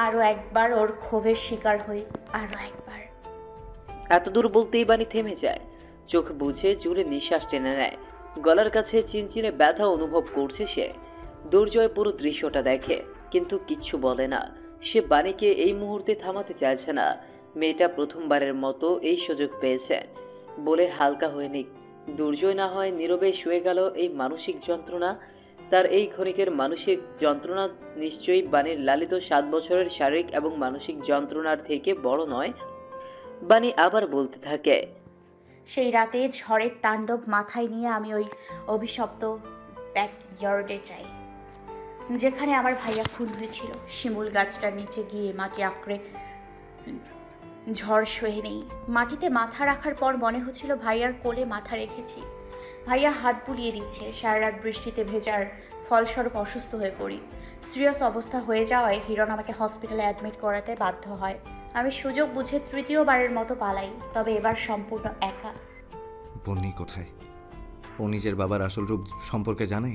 আরও একবার ওর ক্ষোভের শিকার হই, আরও একবার। এতদূর বলতেই বাণী থেমে যায়। চোখ বুঝে জুড়ে নিঃশ্বাস টেনে নেয়। গলার কাছে চিনচিনে ব্যথা অনুভব করছে সে। দুর্জয় পুরো দৃশ্যটা দেখে, কিন্তু কিচ্ছু বলে না। সে বাণীকে এই মুহূর্তে থামাতে চাইছে না। মেয়েটা প্রথমবারের মতো এই সুযোগ পেয়েছে বলে হালকা হয়ে নিক। দুর্জয় না হয় নীরবে শুয়ে গেল এই মানসিক যন্ত্রণা। তার এই ক্ষণিকের মানসিক যন্ত্রণা নিশ্চয়ই বাণীর লালিত 7 বছরের শারীরিক এবং মানসিক যন্ত্রণার থেকে বড় নয়। বাণী আবার বলতে থাকে, সেই রাতে ঝড়ের তাণ্ডব মাথায় নিয়ে আমি ওই অভিশপ্ত ব্যাকইয়ার্ডে যাই, যেখানে আমার ভাইয়া খুন হয়েছিল। শিমুল গাছটার নিচে গিয়ে মাটি আঁকড়ে ঝড় সহে নেই। মাটিতে মাথা রাখার পর মনে হচ্ছিল ভাইয়ার কোলে মাথা রেখেছি। ভাইয়া হাত বুলিয়ে দিচ্ছে। সারা রাত বৃষ্টিতে ভেজার ফলস্বরূপ অসুস্থ হয়ে পড়ি। সিরিয়াস অবস্থা হয়ে যাওয়ায় হিরণ আমাকে হসপিটালে অ্যাডমিট করাতে বাধ্য হয়। আমি সুযোগ বুঝে তৃতীয়বারের মতো পালাই, তবে এবার সম্পূর্ণ একা। বন্নি কোথায়? ও নিজের বাবার আসল রূপ সম্পর্কে জানে?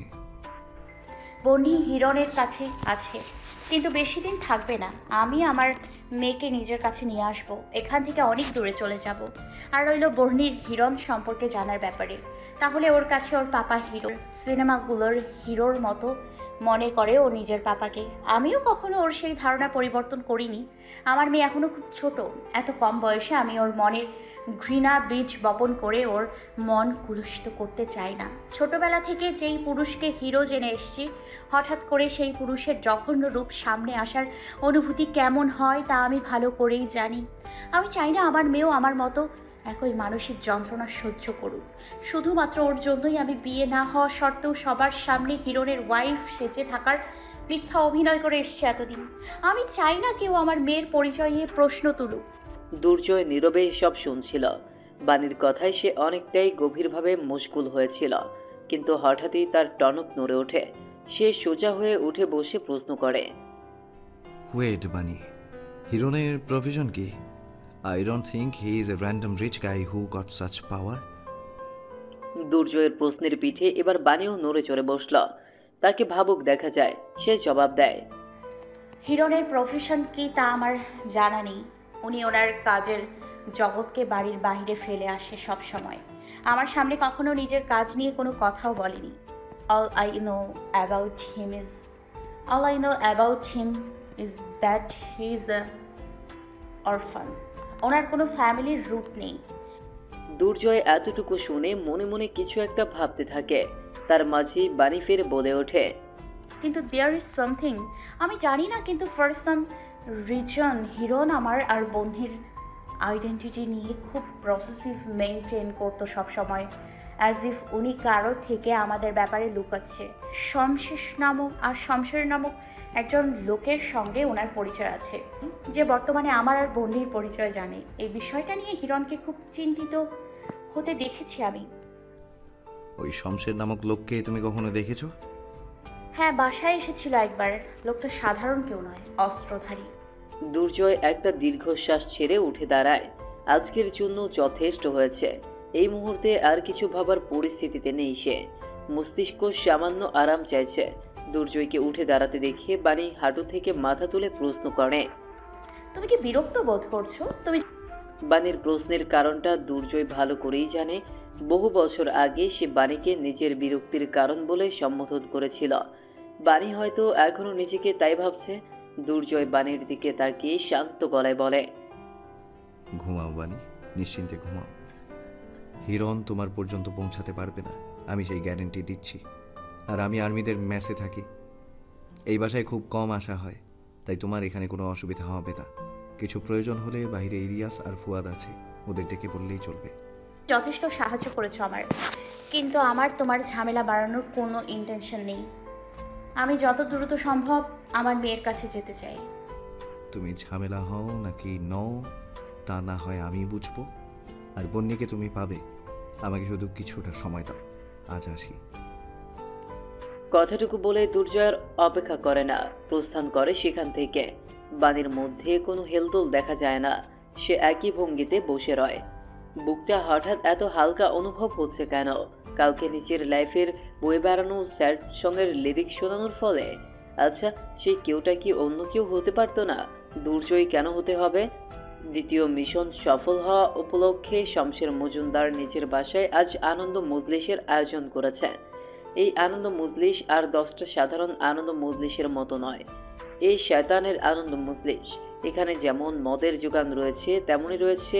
বন্নি হিরণের কাছে আছে, কিন্তু বেশি দিন থাকবে না। আমি আমার মেয়েকে নিজের কাছে নিয়ে আসব, এখান থেকে অনেক দূরে চলে যাব। আর রইল বর্ণির হিরণ সম্পর্কে জানার ব্যাপারে। তাহলে ওর কাছে ওর পাপা হিরো, সিনেমাগুলোর হিরোর মতো মনে করে ও নিজের পাপাকে। আমিও কখনো ওর সেই ধারণা পরিবর্তন করিনি। আমার মেয়ে এখনো খুব ছোট। এত কম বয়সে আমি ওর মনের ঘৃণা বীজ বপন করে ওর মন কুলুষিত করতে চাই না। ছোটবেলা থেকে যেই পুরুষকে হিরো জেনে এসেছি, হঠাৎ করে সেই পুরুষের জঘন্য রূপ সামনে আসার অনুভূতি কেমন হয় তা আমি ভালো করেই জানি। আমি চাই না আমার মেয়েও আমার মতো একই মানসিক যন্ত্রণা সহ্য করুক। শুধুমাত্র ওর জন্যই আমি বিয়ে না হওয়া সত্ত্বেও সবার সামনে হিরণের ওয়াইফ সেজে থাকার মিথ্যা অভিনয় করে এসছে এতদিন। আমি চাই না কেউ আমার মেয়ের পরিচয় নিয়ে প্রশ্ন তুলুক। দুর্জয় নীরবে সব শুনছিল। বাণীর কথায় সে অনেকটাই গভীরভাবে মশগুল হয়েছিল, কিন্তু হঠাৎই তার টনক নড়ে ওঠে। সে সোজা হয়ে উঠে বসে প্রশ্ন করে, ওয়েট বানি, হিরণের প্রভিশন কি? I don't think he is a random rich guy who got such power. দুর্জয়ের প্রশ্নের পিঠে এবার বাণীও নড়ে চড়ে বসল। তাকে ভাবুক দেখা যায়। সে জবাব দেয়, হিরণের প্রফেশন কি তা আমার জানা নেই। উনি ওনার কাজের জগৎকে বাড়ির বাইরে ফেলে আসে সব সময়। আমার সামনে কখনো নিজের কাজ নিয়ে কোনো কথাও বলেনি। All I know about him is that he is a orphan. ওনার কোনো ফ্যামিলির রুট নেই। দুর্জয় এতটুকু শুনে মনে মনে কিছু একটা ভাবতে থাকে। তার মাঝেই বাণী ফের বলে ওঠে, কিন্তু দেয়ার ইজ সামথিং আমি জানি না, কিন্তু ফর সাম রিজন হিরণ আমার আর বন্ধুর আইডেন্টিটি নিয়ে খুব প্রসেসিভ মেনটেন করতো সবসময়, অ্যাজ ইফ উনি কারো থেকে আমাদের ব্যাপারে লুকাচ্ছে। শমশের নামক একজন লোকের সঙ্গে ওনার পরিচয় আছে, যে বর্তমানে আমার আর বন্ধুর পরিচয় জানে। এই বিষয়টা নিয়ে হিরণকে খুব চিন্তিত হতে দেখেছি আমি। ওই শমশের নামক লোককে তুমি কখনো দেখেছো? হ্যাঁ, বাসায় এসেছিল একবার। লোকটা সাধারণ কেউ নয়, অস্ত্রধারী। দুর্জয় একটা দীর্ঘশ্বাস ছেড়ে উঠে দাঁড়ায়। আজকের জন্য যথেষ্ট হয়েছে। এই মুহূর্তে আর কিছু ভাবার পরিস্থিতিতে নেই সে। মস্তিষ্ক সামান্য আরাম চাইছে। দুর্জয়কে উঠে দাঁড়াতে দেখে বাণী হাঁটু থেকে মাথা তুলে প্রশ্ন করে, তুমি কি বিরক্ত বোধ করছো? বাণীর প্রশ্নের কারণটা দুর্জয় ভালো করেই জানে। বহু বছর আগে সে বাণীকে নিজের বিরক্তির কারণ বলে সম্বোধন করেছিল। বাণী হয়তো এখনো নিজেকে তাই ভাবছে। দুর্জয় বাণীর দিকে তাকিয়ে শান্ত গলায় বলে, ঘুমাও বানি, নিশ্চিন্তে ঘুমাও। হিরণ তোমার পর্যন্ত পৌঁছাতে পারবে না, আমি সেই গ্যারেন্টি দিচ্ছি। আর আমি আর্মিদের মেসে থাকি। এই বাসায় খুব কম আসা হয়, তাই তোমার এখানে কোনো অসুবিধা হবে না। কিছু প্রয়োজন হলে বাইরে ইলিয়াস আর ফুয়াদ আছে, ওদের ডেকে বললেই চলবে। যথেষ্ট সাহায্য করেছো আমার, কিন্তু আমার তোমার ঝামেলা বাড়ানোর কোনো ইন্টেনশন নেই। আমি যত দ্রুত সম্ভব আমার মেয়ের কাছে যেতে চাই। তুমি ঝামেলা হও নাকি নও তা না হয় আমি বুঝবো। আর বন্যিকে তুমি পাবে, আমাকে শুধু কিছুটা সময় দাও। আজ আসি। কথাটুকু বলে দুর্জয়ের অপেক্ষা করে না, প্রস্থান করে সেখান থেকে। বাণীর মধ্যে কোনো হেলদোল দেখা যায় না। সে একই ভঙ্গিতে বসে রয়। বুকটা হঠাৎ এত হালকা অনুভব হচ্ছে কেন? কাউকে নিজের লাইফের বয়ে বেড়ানো স্যাড সঙ্গের লিরিক্স শোনানোর ফলে? আচ্ছা, সেই কেউটা কি অন্য কেউ হতে পারতো না? দুর্জয় কেন হতে হবে? দ্বিতীয় মিশন সফল হওয়া উপলক্ষে শমশের মজুমদার নিজের বাসায় আজ আনন্দ মজলিসের আয়োজন করেছে। এই আনন্দ মজলিস আর 10টা সাধারণ আনন্দ মজলিসের মতো নয়। এই শয়তানের আনন্দ মজলিস। এখানে যেমন মদের যোগান রয়েছে, তেমনই রয়েছে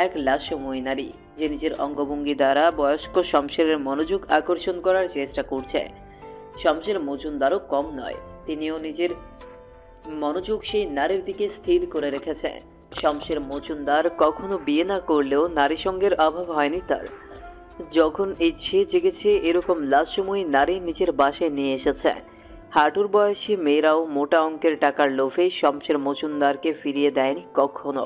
এক লাস্যময়ী নারী, যে নিজের অঙ্গভঙ্গি দ্বারা বয়স্ক শমশেরের মনোযোগ আকর্ষণ করার চেষ্টা করছে। শমশের মজুমদারও কম নয়, তিনিও নিজের মনোযোগ সেই নারীর দিকে স্থির করে রেখেছে। শমশের মজুমদার কখনো বিয়ে না করলেও নারী সঙ্গের অভাব হয়নি তার। যখন ইচ্ছে জেগেছে এরকম লাস্যময়ী নারী নিজের বাসায় নিয়ে এসেছে। হাঁটুর বয়সী মেয়েরাও মোটা অঙ্কের টাকার লোভে শমশের মজুমদারকে ফিরিয়ে দেয়নি কখনো।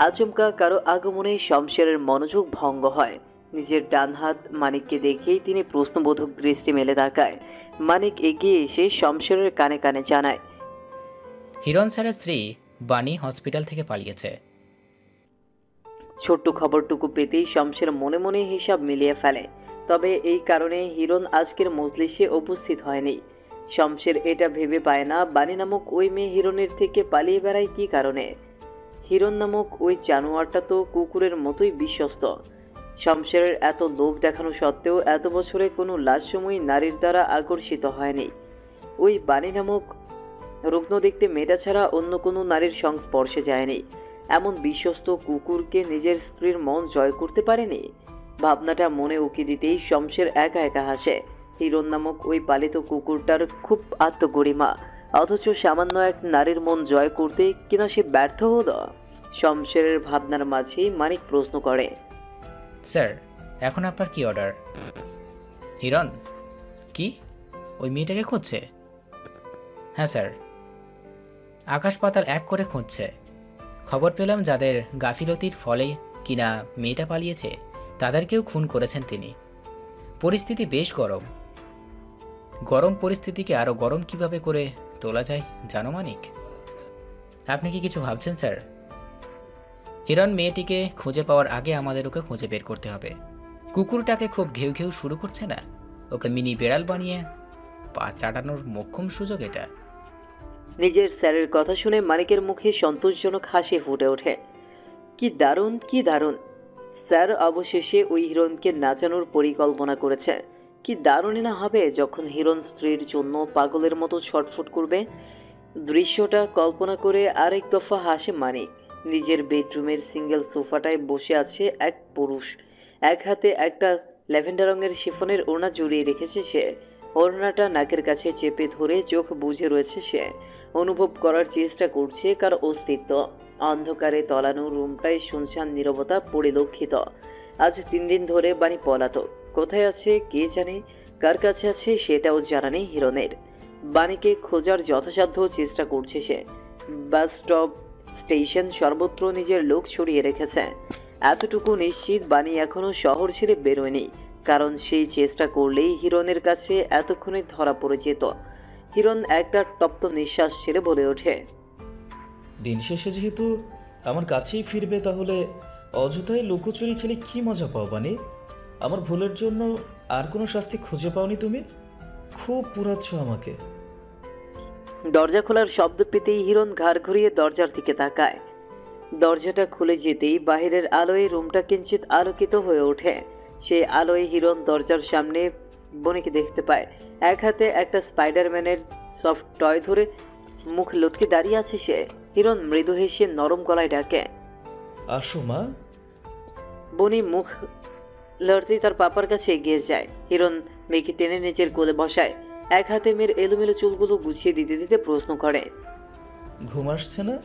আচমকা কারো আগমনে শমশেরের মনোযোগ ভঙ্গ হয়। নিজের ডান হাত মানিককে দেখেই তিনি প্রশ্নবোধক দৃষ্টি মেলে তাকায়। মানিক এগিয়ে এসে শমশেরের কানে কানে জানায়, হিরণ স্যারের স্ত্রী বাণী হসপিটাল থেকে পালিয়েছে। ছোট্ট খবরটুকু পেতেই শমশের মনে মনে হিসাব মিলিয়ে ফেলে। তবে এই কারণে হিরণ আজকের মজলিসে উপস্থিত হয়নি। শমশের এটা ভেবে পায় না বাণী নামক ওই মেয়ে হিরণের থেকে পালিয়ে বেড়ায় কী কারণে। হিরণ নামক ওই জানোয়ারটা তো কুকুরের মতোই বিশ্বস্ত। শমশেরের এত লোভ দেখানো সত্ত্বেও এত বছরে কোনো লাস্যময়ী নারীর দ্বারা আকর্ষিত হয়নি। ওই বাণী নামক রুগ্ন দেখতে মেয়েটা ছাড়া অন্য কোনো নারীর সংস্পর্শে যায়নি। এমন বিশ্বস্ত কুকুরকে নিজের স্ত্রীর মন জয় করতে পারেনি। ভাবনাটা মনে উকি দিতেই শমশের একা একা হাসে। হিরণ নামক ওই পালিত কুকুরটার খুব আত্মগরিমা, অথচ সামান্য এক নারীর মন জয় করতে কিনা সে ব্যর্থ হলো। শমশেরের ভাবনার মাঝেই মানিক প্রশ্ন করে, স্যার এখন আপনার কি অর্ডার? হিরণ কি ওই মেয়েটাকে খুঁজছে? হ্যাঁ স্যার, আকাশ পাতাল এক করে খুঁজছে। খবর পেলাম যাদের গাফিলতির ফলে কিনা মেয়েটা পালিয়েছে তাদেরকেও খুন করেছেন তিনি। পরিস্থিতি বেশ গরম। গরম পরিস্থিতিকে আরও গরম কিভাবে করে তোলা যায় জানো মানিক? আপনি কি কিছু ভাবছেন স্যার? হিরণ মেয়েটিকে খুঁজে পাওয়ার আগে আমাদের ওকে খুঁজে বের করতে হবে। কুকুরটাকে খুব ঘেউ ঘেউ শুরু করছে না? ওকে মিনি বেড়াল বানিয়ে পা চাটানোর মোক্ষম সুযোগ এটা। নিজের স্যারের কথা শুনে মানিকের মুখে সন্তোষজনক হাসি ফুটে ওঠে। কি দারুণ, কি দারুণ! স্যার অবশেষে ওই হিরণকে নাচানোর পরিকল্পনা করেছে। কি দারুণই না হবে যখন হিরণ স্ত্রীর জন্য পাগলের মতো ছটফট করবে। দৃশ্যটা কল্পনা করে আরেক দফা হাসে মানিক। নিজের বেডরুমের সিঙ্গেল সোফাটায় বসে আছে এক পুরুষ। এক হাতে একটা ল্যাভেন্ডার রঙের শিফনের ওড়না জড়িয়ে রেখেছে সে। ওড়নাটা নাকের কাছে চেপে ধরে চোখ বুজে রয়েছে সে। অনুভব করার চেষ্টা করছে কার অস্তিত্ব। অন্ধকারে তলানো রুমটায় শুনশান নীরবতা পরিলক্ষিত। আজ 3 দিন ধরে বাণী পলাতক। কোথায় আছে কে জানে, কার কাছে আছে সেটাও জানা নেই হিরণের। বাণীকে খোঁজার যথাসাধ্য চেষ্টা করছে সে। বাস স্টপ, স্টেশন, সর্বত্র নিজের লোক ছড়িয়ে রেখেছে। এতটুকু নিশ্চিত বাণী এখনো শহর ছেড়ে বেরোয়নি, কারণ সেই চেষ্টা করলেই হিরণের কাছে এতক্ষণে ধরা পড়ে যেত। হিরণ একটা তপ্ত নিঃশ্বাস ছেড়ে বলে ওঠে, দিন শেষে যেহেতু আমার কাছেই ফিরবে, তাহলে অযথাই লুকোচুরি খেলে কি মজা পাও বানি? আমার ভুলের জন্য আর কোনো শাস্তি খুঁজে পাওনি তুমি? খুব পুরাচ্ছ আমাকে। দরজা খোলার শব্দ পেতেই হিরণ ঘাড় ঘুরিয়ে দরজার দিকে তাকায়। দরজাটা খুলে যেতেই বাহিরের আলোয় রুমটা কিঞ্চিত আলোকিত হয়ে ওঠে। সেই আলোয় হিরণ দরজার সামনে বনিকে দেখতে পায়। এক হাতে একটা স্পাইডারম্যানের সফট টয় ধরে মুখ লটকে দাঁড়িয়ে আছে সে। হিরণ মৃদু হেসে নরম গলায় ডাকে, আসো মা। বনি মুখ লড়তেই তার পাপার কাছে এগিয়ে যায়। হিরণ মেয়েকে টেনে নিজের কোলে বসায়। এক হাতে মেয়ের এলোমেলো চুলগুলো গুছিয়ে দিতে দিতে প্রশ্ন করে, ঘুম আসছে না?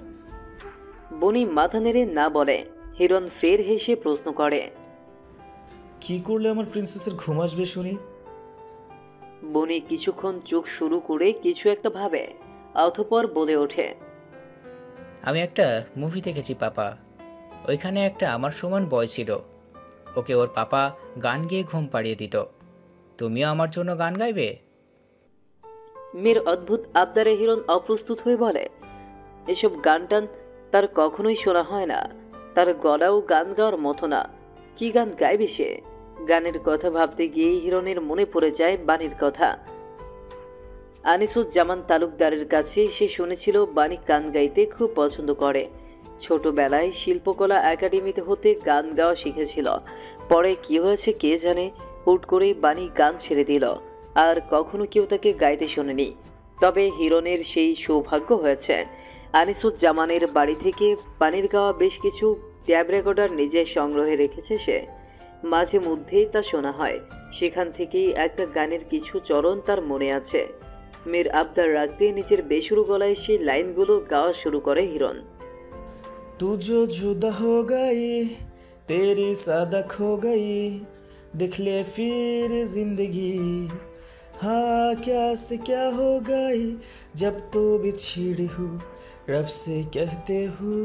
বনি মাথা নেড়ে না বলে। হিরণ ফের হেসে প্রশ্ন করে, কি করলে আমার প্রিন্সেসের ঘুম আসবে শুনি? বনি কিছুক্ষণ চোখ শুরু করে কিছু একটা ভাবে, অতঃপর বলে ওঠে, আমি একটা মুভি দেখেছি পাপা। ওইখানে একটা আমার সমান বয় ছিল। ওকে ওর পাপা গান গেয়ে ঘুম পাড়িয়ে দিত। তুমিও আমার জন্য গান গাইবে? মেয়ের অদ্ভুত আবদারে হিরণ অপ্রস্তুত হয়ে বলে, এসব গান টান তার কখনোই শোনা হয় না। তার গলাও গান গাওয়ার মতো না। কি গান গাইবে সে? গানের কথা ভাবতে গিয়েই হিরণের মনে পড়ে যায় বাণীর কথা। আনিসুজ্জামান তালুকদারের কাছে সে শুনেছিল বাণী গান গাইতে খুব পছন্দ করে। ছোটবেলায় শিল্পকলা একাডেমিতে হতে গান গাওয়া শিখেছিল। পরে কি হয়েছে কে জানে, হুট করেই বাণী গান ছেড়ে দিল। আর কখনো কেউ তাকে গাইতে শোনেনি। তবে হিরণের সেই সৌভাগ্য হয়েছে, আনিসুজ্জামানের বাড়ি থেকে বাণীর গাওয়া বেশ কিছু ট্যাব রেকর্ডার নিজের সংগ্রহে রেখেছে সে। মাঝে মধ্যেই তা শোনা হয়। সেখান থেকেই একটা গানের কিছু চরণ তার মনে আছে। মেয়ের আবদার রাখতে নিজের বেসুরু গলায় সেই লাইনগুলো গাওয়া শুরু করে হিরণ। तू जो जुदा हो गई तेरी सादा खो गई देख ले फिर जिंदगी हाँ क्या से क्या हो गई जब तो बिछड़ी हूँ रब से कहते हूँ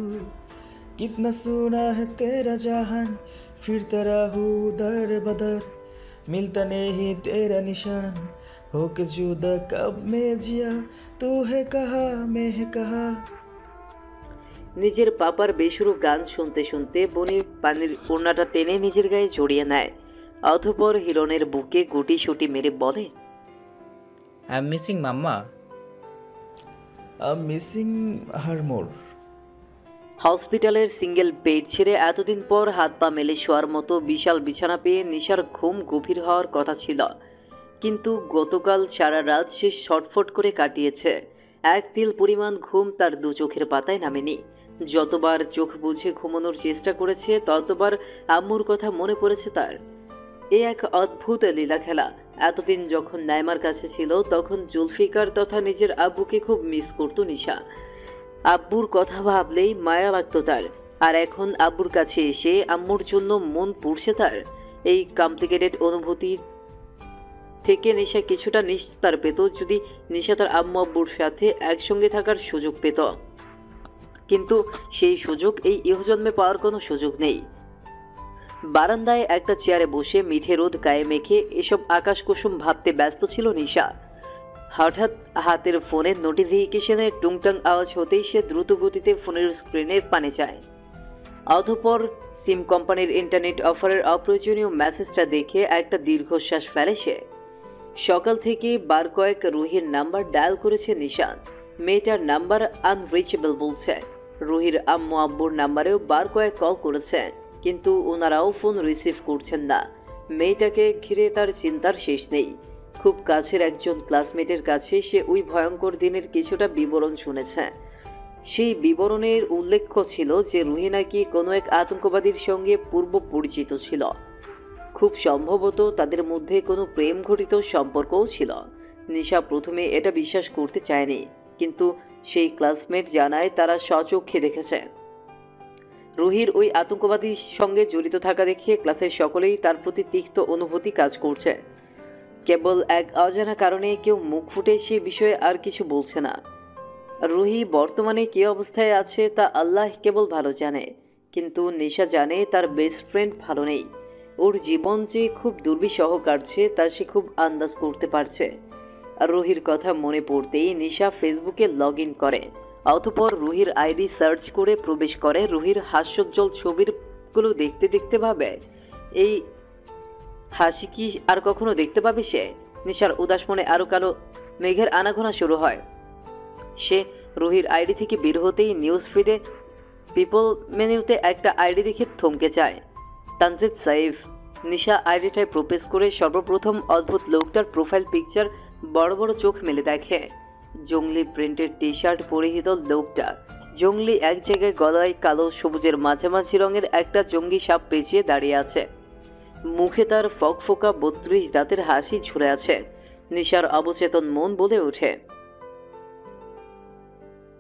कितना सुना है तेरा जहान फिरता रहूँ दर बदर मिलता नहीं तेरा निशान हो के जुदा कब में जिया तू है कहा मैं है कहा। নিজের পাপার বেসুরো গান শুনতে শুনতে বনি পানির ওড়নাটা টেনে নিজের গায়ে জড়িয়ে নেয়। অতঃপর হিরণের বুকে গুটি সুটি মেরে বলে, I am missing mamma. I'm missing her more. হসপিটালের সিঙ্গেল বেড ছেড়ে এতদিন পর হাত পা মেলে শোয়ার মতো বিশাল বিছানা পেয়ে নিশার ঘুম গভীর হওয়ার কথা ছিল। কিন্তু গতকাল সারা রাত সে ছটফট করে কাটিয়েছে। এক তিল পরিমাণ ঘুম তার দু চোখের পাতায় নামেনি। যতবার চোখ বুঝে ঘুমানোর চেষ্টা করেছে ততবার আম্মুর কথা মনে পড়েছে তার। এ এক অদ্ভুত লীলা খেলা। এতদিন যখন নাইমার কাছে ছিল তখন জুলফিকার তথা নিজের আব্বুকে খুব মিস করত নিশা। আব্বুর কথা ভাবলেই মায়া লাগতো তার। আর এখন আব্বুর কাছে এসে আম্মুর জন্য মন পুড়ছে তার। এই কমপ্লিকেটেড অনুভূতি থেকে নিশা কিছুটা নিস্তার পেত যদি নিশা তার আম্মু আব্বুর সাথে একসঙ্গে থাকার সুযোগ পেত, কিন্তু সেই সুযোগ এই ইহজন্মে পাওয়ার কোনো সুযোগ নেই। বারান্দায় একটা চেয়ারে বসে মিঠে রোদ গায়ে মেখে এসব আকাশ কুসুম ভাবতে ব্যস্ত ছিল নিশা। হঠাৎ হাতের ফোনের নোটিফিকেশনের টুংটাং আওয়াজ হতেই সে দ্রুত গতিতে ফোনের স্ক্রিনের পানে যায়। অতঃপর সিম কোম্পানির ইন্টারনেট অফারের অপ্রয়োজনীয় মেসেজটা দেখে একটা দীর্ঘশ্বাস ফেলে সে। সকাল থেকে বার কয়েক রুহির নাম্বার ডায়াল করেছে নিশা। মেয়েটার নাম্বার আনরিচেবল বলছে। রুহির আম্মু আব্বুর নাম্বারেও বার কয়েক কল করেছে, কিন্তু ওনারাও ফোন রিসিভ করছেন না। মেয়েটাকে ঘিরে তার চিন্তার শেষ নেই। খুব কাছের একজন ক্লাসমেটের কাছে সে ওই ভয়ঙ্কর দিনের কিছুটা বিবরণ শুনেছে। সেই বিবরণের উল্লেখ ছিল যে রুহি নাকি কোনো এক আতঙ্কবাদীর সঙ্গে পূর্ব পরিচিত ছিল। খুব সম্ভবত তাদের মধ্যে কোনো প্রেম ঘটিত সম্পর্কও ছিল। নিশা প্রথমে এটা বিশ্বাস করতে চায়নি, কিন্তু সেই ক্লাসমেট জানায় তারা স্বচক্ষে দেখেছে। রুহির ওই আতঙ্কবাদীর সঙ্গে জড়িত থাকা দেখে ক্লাসের সকলেই তার প্রতি তিক্ত অনুভূতি কাজ করছে। কেবল এক অজানা কারণে কেউ মুখ ফুটে সে বিষয়ে আর কিছু বলছে না। রুহি বর্তমানে কী অবস্থায় আছে তা আল্লাহ কেবল ভালো জানে, কিন্তু নিশা জানে তার বেস্ট ফ্রেন্ড ভালো নেই। ওর জীবন যে খুব দুর্বিষহ কাটছে তা সে খুব আন্দাজ করতে পারছে। আর রুহির কথা মনে পড়তেই নিশা ফেসবুকে লগ ইন করে। অতঃপর রুহির আইডি সার্চ করে প্রবেশ করে। রুহির হাস্যোজ্জ্বল ছবিগুলো দেখতে দেখতে ভাবে, এই হাসি কি আর কখনো দেখতে পাবে সে? নিশার উদাস মনে আরো কালো মেঘের আনাগোনা শুরু হয়। সে রুহির আইডি থেকে বের হতেই নিউজ ফিডে পিপল মেনুতে একটা আইডি দেখে থমকে যায়। তানজিদ সাইফ। নিশা আইডিটায় প্রপোজ করে সর্বপ্রথম অদ্ভুত লোকটার প্রোফাইল পিকচার বড় বড় চোখ মেলে দেখে। জঙ্গলি প্রিন্টের টি শার্ট পরিহিত লোকটা জঙ্গলি এক জায়গায় গলায় কালো সবুজের মাঝামাঝি রঙের একটা জঙ্গি সাপ পেঁচিয়ে দাঁড়িয়ে আছে। মুখে তার ফকফকা 32 দাঁতের হাসি ঝুলে আছে। নিশার অবচেতন মন বলে ওঠে,